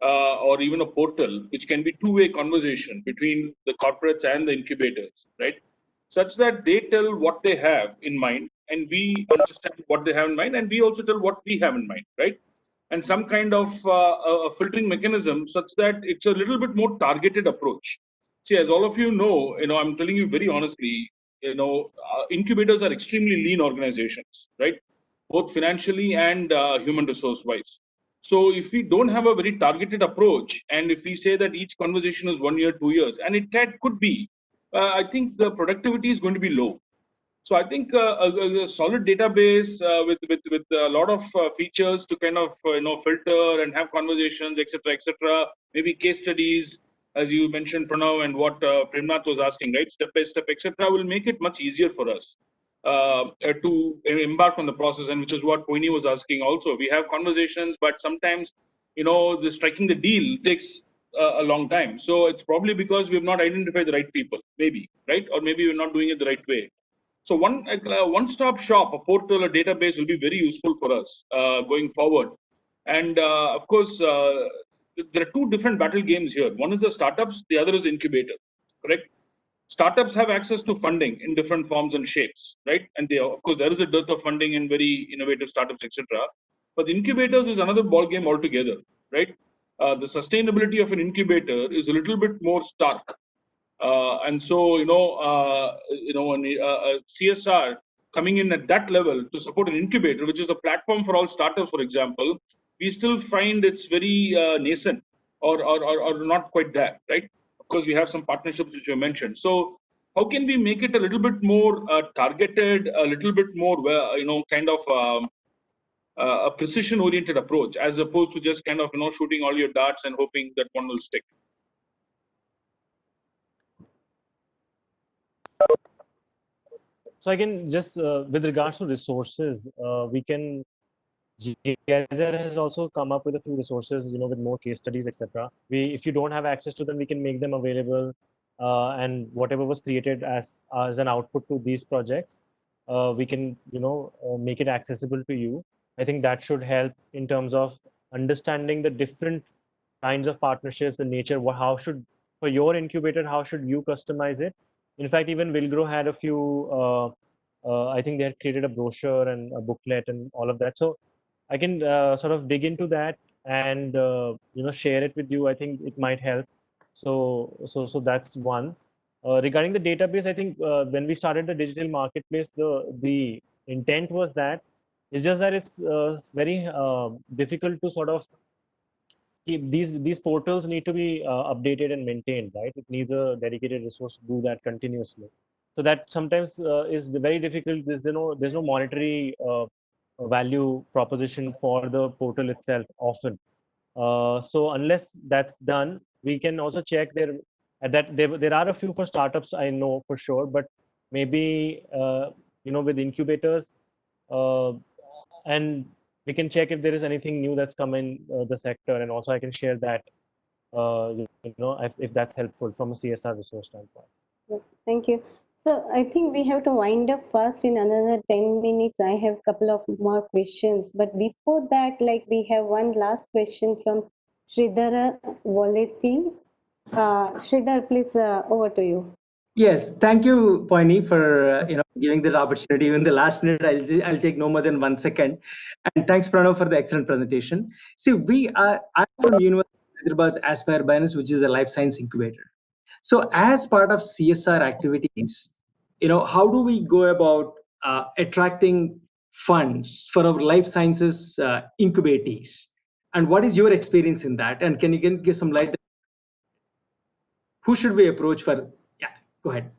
Or even a portal which can be two-way conversation between the corporates and the incubators, right? Such that they tell what they have in mind and we understand what they have in mind and we also tell what we have in mind, right? and some kind of a filtering mechanism such that it's a little bit more targeted approach. See, as all of you know, I'm telling you very honestly, incubators are extremely lean organizations, right? Both financially and human resource wise. So if we don't have a very targeted approach, and if we say that each conversation is 1 year, 2 years, and it could be, I think the productivity is going to be low. So I think a solid database with a lot of features to kind of filter and have conversations, etc. Maybe case studies, as you mentioned, Pranav, and what Premnath was asking, right? Step by step, etc. will make it much easier for us to embark on the process, and which is what Poini was asking. Also, we have conversations, but sometimes the striking the deal takes a long time. So it's probably because we have not identified the right people, maybe, right? Or maybe we're not doing it the right way. So one-stop shop, a portal, a database will be very useful for us going forward. And of course, there are two different battle games here. One is the startups, the other is incubator, correct? Startups have access to funding in different forms and shapes, right? And of course, there is a dearth of funding in very innovative startups, etc. But incubators is another ball game altogether, right? The sustainability of an incubator is a little bit more stark, and so, CSR coming in at that level to support an incubator, which is the platform for all startups, for example, we still find it's very nascent or not quite there, right? Of course, we have some partnerships which you mentioned. So, how can we make it a little bit more targeted, a little bit more, kind of a precision-oriented approach, as opposed to just kind of shooting all your darts and hoping that one will stick? So I can just, with regards to resources, we can, GIZR has also come up with a few resources, with more case studies, etc. If you don't have access to them, we can make them available, and whatever was created as an output to these projects, we can, make it accessible to you. I think that should help in terms of understanding the different kinds of partnerships, the nature, for your incubator, how should you customize it? In fact, even Wilgrow had a few, I think they had created a brochure and a booklet and all of that. So I can sort of dig into that and, share it with you. I think it might help. So that's one. Regarding the database, I think when we started the digital marketplace, the intent was that it's just that it's very difficult to sort of these portals need to be updated and maintained, right? It needs a dedicated resource to do that continuously. So that sometimes is very difficult. There's no monetary value proposition for the portal itself often. So unless that's done, we can also check there are a few for startups, I know for sure, but maybe with incubators, and we can check if there is anything new that's come in the sector, and also I can share that if that's helpful from a CSR resource standpoint. Thank you. So I think we have to wind up fast in another 10 minutes. I have a couple of more questions, but before that, we have one last question from Sridhara Voleti. Sridhar, please, over to you. Yes, thank you, Poini, for giving this opportunity. In the last minute, I'll take no more than 1 second. And thanks, Pranav, for the excellent presentation. See, I'm from University of Hyderabad's Aspire BIONEST, which is a life science incubator. So, as part of CSR activities, how do we go about attracting funds for our life sciences incubatees? And what is your experience in that? And can you give some light? Who should we approach for? Yeah, go ahead.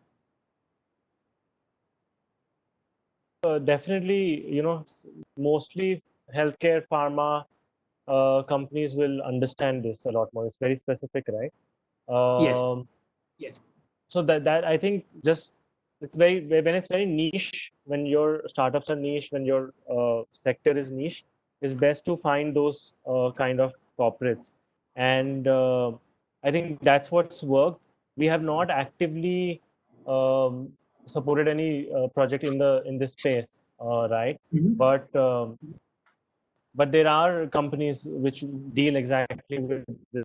Definitely, mostly healthcare, pharma companies will understand this a lot more. It's very specific, right? Yes. Yes. So that I think just when it's very niche, when your startups are niche, when your sector is niche, it's best to find those kind of corporates, and I think that's what's worked. We have not actively um, supported any project in this space, right? But there are companies which deal exactly with this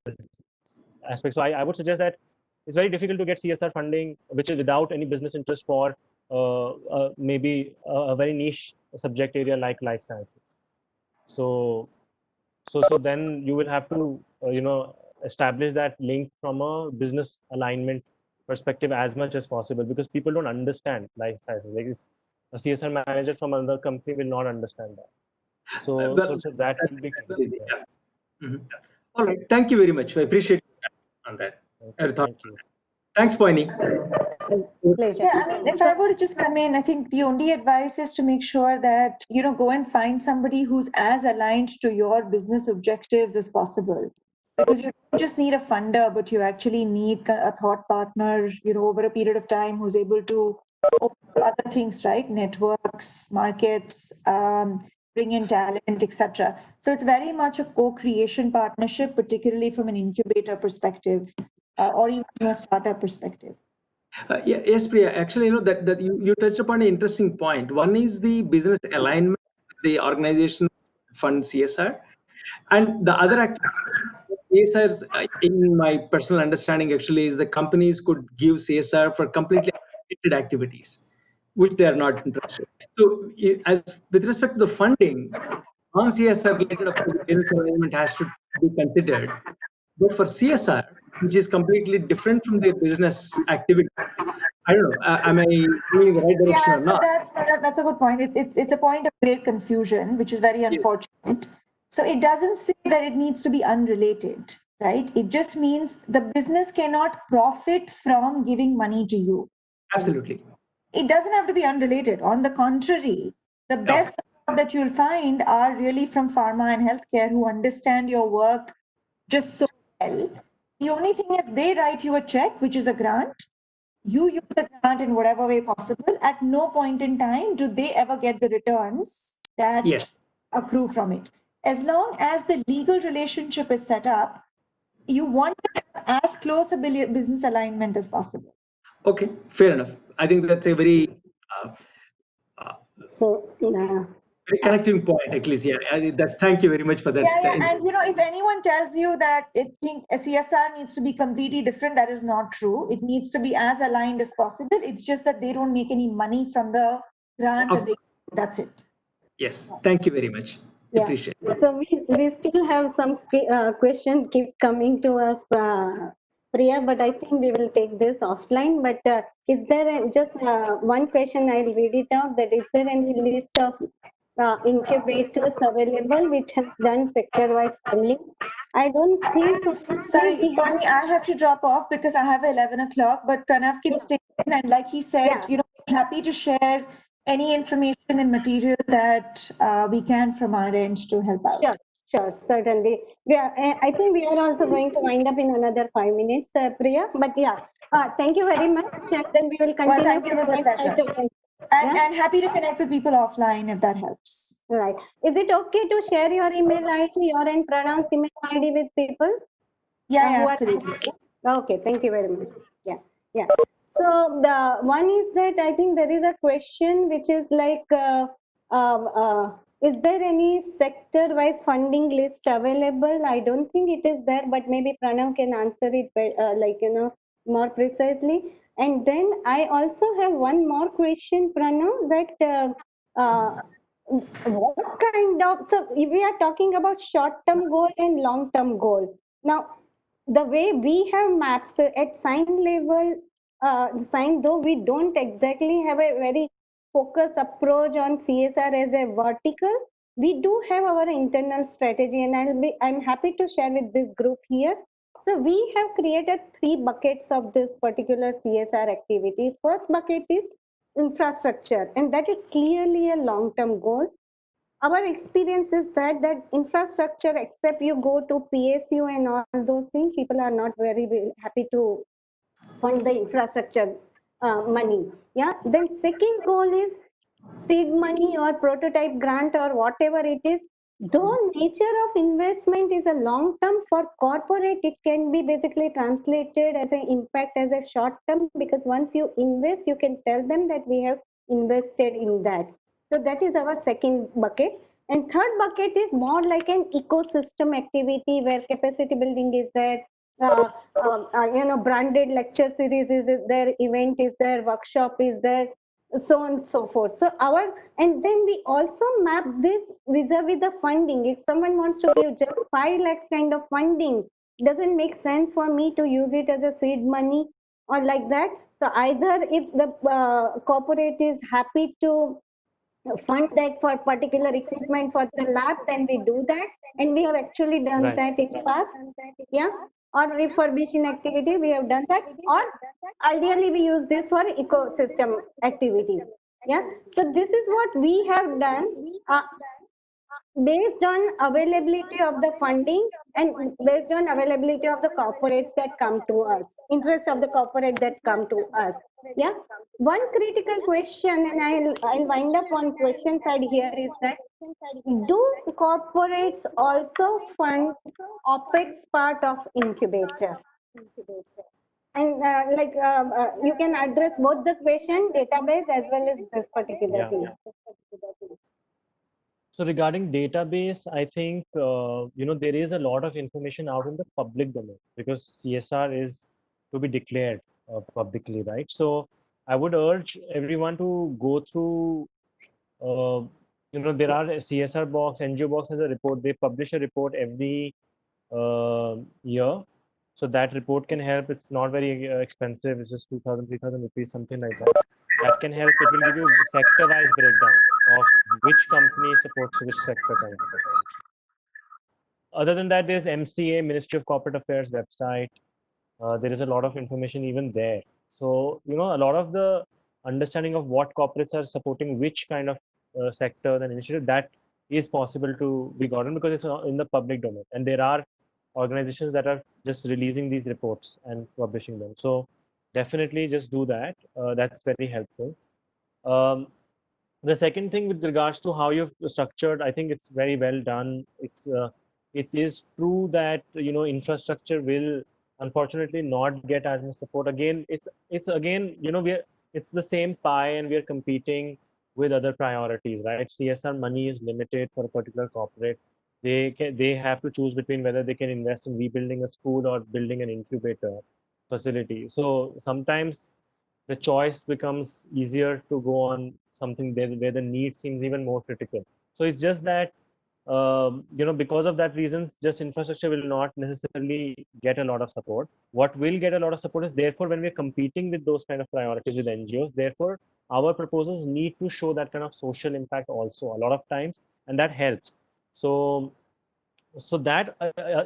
aspect. So I would suggest that it's very difficult to get CSR funding, which is without any business interest for maybe a very niche subject area like life sciences. So So then you will have to, establish that link from a business alignment perspective as much as possible, because people don't understand life sciences. Like a CSR manager from another company will not understand that. So that will be key. Yeah. Mhm. All right. Thank you very much. I appreciate on that. Thank you. Thanks, Poini. Pleasure. Yeah, I mean, if I were to just come in, I think the only advice is to make sure that, go and find somebody who's as aligned to your business objectives as possible. Because you don't just need a funder, but you actually need a thought partner, over a period of time who's able to open other things, right? Networks, markets, bring in talent, etc. So it's very much a co-creation partnership, particularly from an incubator perspective, or even from a startup perspective. Yes, Priya. Actually, that you touched upon an interesting point. One is the business alignment with the organization fund CSR, and the other CSRs, in my personal understanding, actually, is the companies could give CSR for completely unrelated activities, which they are not interested. So, as with respect to the funding, non-CSR related, of course, business alignment has to be considered. But for CSR, which is completely different from their business activity, I don't know, am I going in the right direction Yeah, or so not? that's a good point. It's a point of great confusion, which is very unfortunate. So it doesn't say that it needs to be unrelated, right? It just means the business cannot profit from giving money to you. Absolutely. It doesn't have to be unrelated. On the contrary, the best support that you'll find are really from pharma and healthcare who understand your work just so well. The only thing is they write you a check, which is a grant. You use the grant in whatever way possible. At no point in time do they ever get the returns that Yes. accrue from it. As long as the legal relationship is set up, you want to have as close a business alignment as possible. Okay, fair enough. I think that's a very So, very connecting point, at least. Yeah, that's. Thank you very much for that. Yeah, and if anyone tells you that it think a CSR needs to be completely different, that is not true. It needs to be as aligned as possible. It's just that they don't make any money from the grant. That's it. Yes, thank you very much. yeah. Appreciate it. So we still have some question keep coming to us, Priya, but I think we will take this offline. But is there just one question? I'll read it out. That is there any list of incubators available which has done sector-wise funding? I don't think so. Sorry, Bonnie, I have to drop off because I have 11 o'clock, but Pranav can stay in. And like he said, happy to share any information and material that we can from our end to help out. Sure, certainly. I think we are also going to wind up in another 5 minutes, Priya. But thank you very much. And then we will continue. Well, thank you, it was a pleasure. And happy to connect with people offline if that helps. Right. Is it okay to share your email ID, your and Pranav's email ID with people? Yeah, absolutely. Okay, thank you very much. Yeah. So the one is that I think there is a question which is like, is there any sector-wise funding list available? I don't think it is there, but maybe Pranav can answer it more precisely. And then I also have one more question, Pranav, that what kind of, so if we are talking about short-term goal and long-term goal. Now, the way we have maps at SINE level, SINE, though we don't exactly have a very focused approach on CSR as a vertical, we do have our internal strategy, and I'm happy to share with this group here. So we have created 3 buckets of this particular CSR activity. First bucket is infrastructure, and that is clearly a long-term goal. Our experience is that infrastructure, except you go to PSU and all those things, people are not very happy to fund the infrastructure money. Yeah. Then second goal is seed money or prototype grant or whatever it is. Though nature of investment is a long term, for corporate it can be basically translated as an impact as a short term, because once you invest, you can tell them that we have invested in that. So that is our second bucket. And third bucket is more like an ecosystem activity where capacity building is there, branded lecture series is there, event is there, workshop is there. so on and so forth. So and then we also map this vis-a-vis the funding. If someone wants to give just 5 lakhs kind of funding, doesn't make sense for me to use it as a seed money or like that. So either if the corporate is happy to fund that for particular equipment for the lab, then we do that, and we have actually done Right. that in past. Yeah, or refurbishing activity we have done that, or ideally we use this for ecosystem activity. Yeah, so this is what we have done. Based on availability of the funding and based on availability of the corporates that come to us, interest of the corporate that come to us. Yeah, one critical question, and I'll wind up on question side here, is that do corporates also fund opex part of incubator? And you can address both the question, database, as well as this particular Yeah. thing. So regarding database, I think there is a lot of information out in the public domain because CSR is to be declared publicly, right? So I would urge everyone to go through. There are CSR box, NGO box has a report. They publish a report every year, so that report can help. It's not very expensive. It's just 2,000, 3,000 rupees, something like that. That can help. It will give you sector-wise breakdown of which company supports which sector kind of thing. Other than that, there's MCA, Ministry of Corporate Affairs website. There is a lot of information even there. So, a lot of the understanding of what corporates are supporting, which kind of sectors and initiatives, that is possible to be gotten because it's in the public domain. And there are organizations that are just releasing these reports and publishing them. So definitely just do that. That's very helpful. The second thing with regards to how you've structured, I think it's very well done. It is true that infrastructure will unfortunately not get as much support. Again, it's again it's the same pie and we are competing with other priorities, right? CSR money is limited for a particular corporate. They have to choose between whether they can invest in rebuilding a school or building an incubator facility. So sometimes the choice becomes easier to go on something where the need seems even more critical. So it's just that because of that reasons, just infrastructure will not necessarily get a lot of support. What will get a lot of support is therefore when we're competing with those kind of priorities with NGOs, therefore our proposals need to show that kind of social impact also a lot of times, and that helps. So that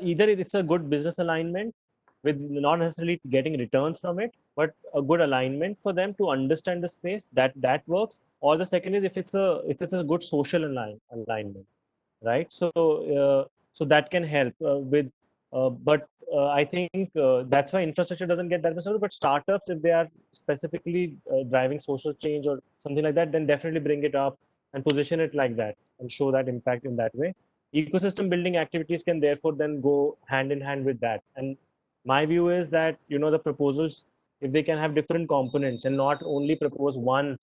either it's a good business alignment with not necessarily getting returns from it, but a good alignment for them to understand the space that works. Or the second is if it's a good social alignment, right? So that can help with. But I think that's why infrastructure doesn't get that much support. But startups, if they are specifically driving social change or something like that, then definitely bring it up and position it like that and show that impact in that way. Ecosystem building activities can therefore then go hand in hand with that. And my view is that the proposals, if they can have different components and not only propose one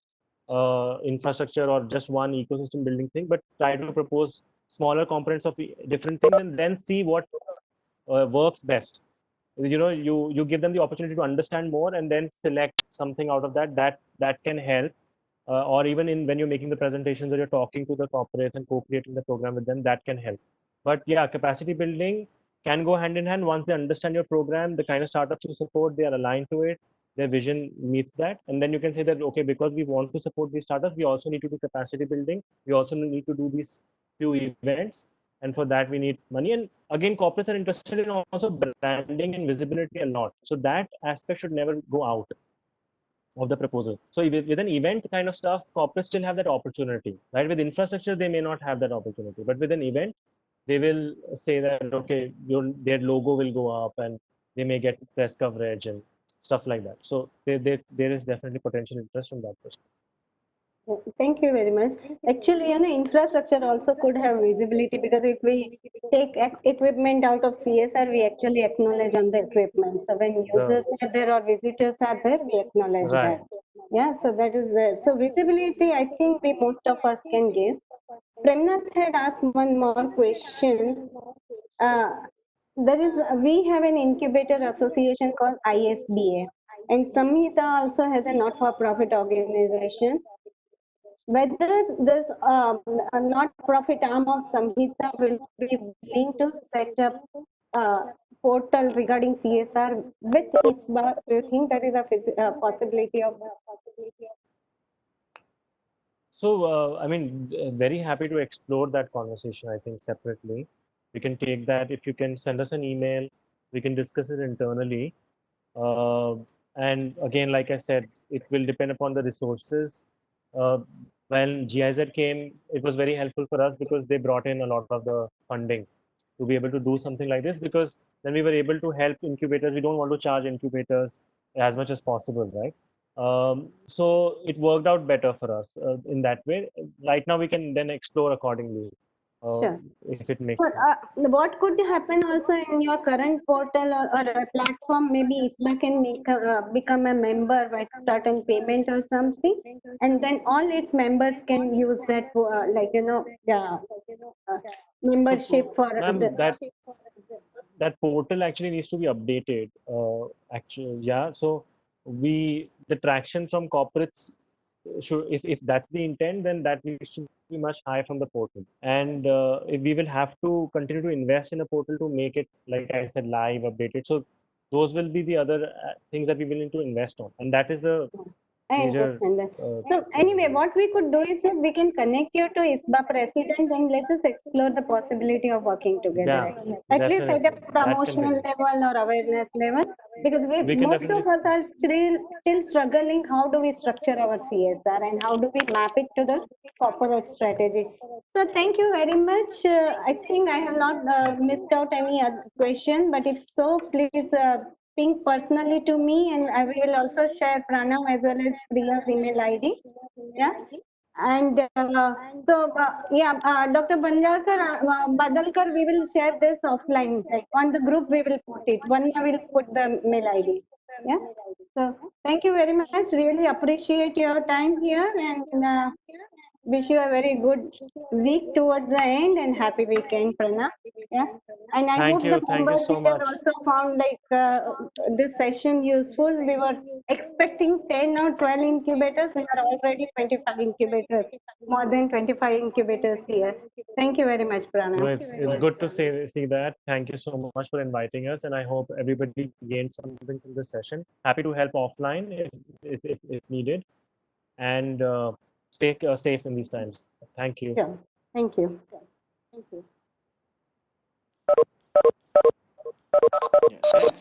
infrastructure or just one ecosystem building thing, but try to propose smaller components of different things and then see what works best. You give them the opportunity to understand more and then select something out of that can help. Or even when you're making the presentations or you're talking to the corporates and co-creating the program with them, that can help. But yeah, capacity building can go hand in hand once they understand your program, the kind of startups you support, they are aligned to it, their vision meets that. And then you can say that, okay, because we want to support these startups, we also need to do capacity building. We also need to do these few events. And for that, we need money. And again, corporates are interested in also branding and visibility a lot. So that aspect should never go out of the proposal. So with an event kind of stuff, corporates still have that opportunity, right? With infrastructure, they may not have that opportunity, but with an event, they will say that, okay, their logo will go up and they may get press coverage and stuff like that. So there is definitely potential interest from that perspective. Thank you very much. Actually, infrastructure also could have visibility, because if we take equipment out of CSR, we actually acknowledge on the equipment. So when users are there or visitors are there, we acknowledge Right. that. Yeah, so that is there. So visibility, I think most of us can give. Pranav had asked one more question. We have an incubator association called ISBA. and Samhita also has a not-for-profit organization. Whether this a not-profit arm of Samhita will be willing to set up a portal regarding CSR with ISBA, do you think that is a possibility of? So, I mean, very happy to explore that conversation, I think, separately. We can take that. If you can send us an email, we can discuss it internally. Uh, and again, like I said, it will depend upon the resources. Uh, when GIZ came, it was very helpful for us because they brought in a lot of the funding to be able to do something like this, because then we were able to help incubators. We don't want to charge incubators as much as possible, right? So it worked out better for us in that way. Right now, we can then explore accordingly Sure. if it makes So, sense. what could happen also in your current portal or a platform? Maybe ISBA can make become a member by certain payment or something, and then all its members can use that, membership for Ma'am, the. that portal actually needs to be updated. Actually, yeah. So the traction from corporates should, if that's the intent, then that needs to be much higher from the portal. And if we will have to continue to invest in a portal to make it, like I said, live, updated. So those will be the other things that we will need to invest on, and that is the I major. understand that. So anyway, what we could do is that we can connect you to ISBA president and let us explore the possibility of working together. Yeah, At least at a definitely. That can promotional be. level or awareness level, because We can most of definitely. us are still struggling. How do we structure our CSR and how do we map it to the corporate strategy? So thank you very much. I think I have not missed out any other question, but if so, please ping personally to me, and I will also share Pranav as well as Priya's email ID. Yeah. And Dr. Badalkar, we will share this offline. Like on the group, we will put it. One will put the mail ID. Yeah. So thank you very much. Really appreciate your time here, and wish you a very good week towards the end, and happy weekend, Pranav. Yeah. And I Thank hope the you. Thank you members so here much. also found this session useful. We were expecting 10 or 12 incubators. We are already 25 incubators, more than 25 incubators here. Thank you very much, Pranav. No, it's good to see that. Thank you so much for inviting us, and I hope everybody gained something from this session. Happy to help offline if needed, and stay safe in these times. Thank you. Sure. Thank you. Thank you. Yeah, thanks.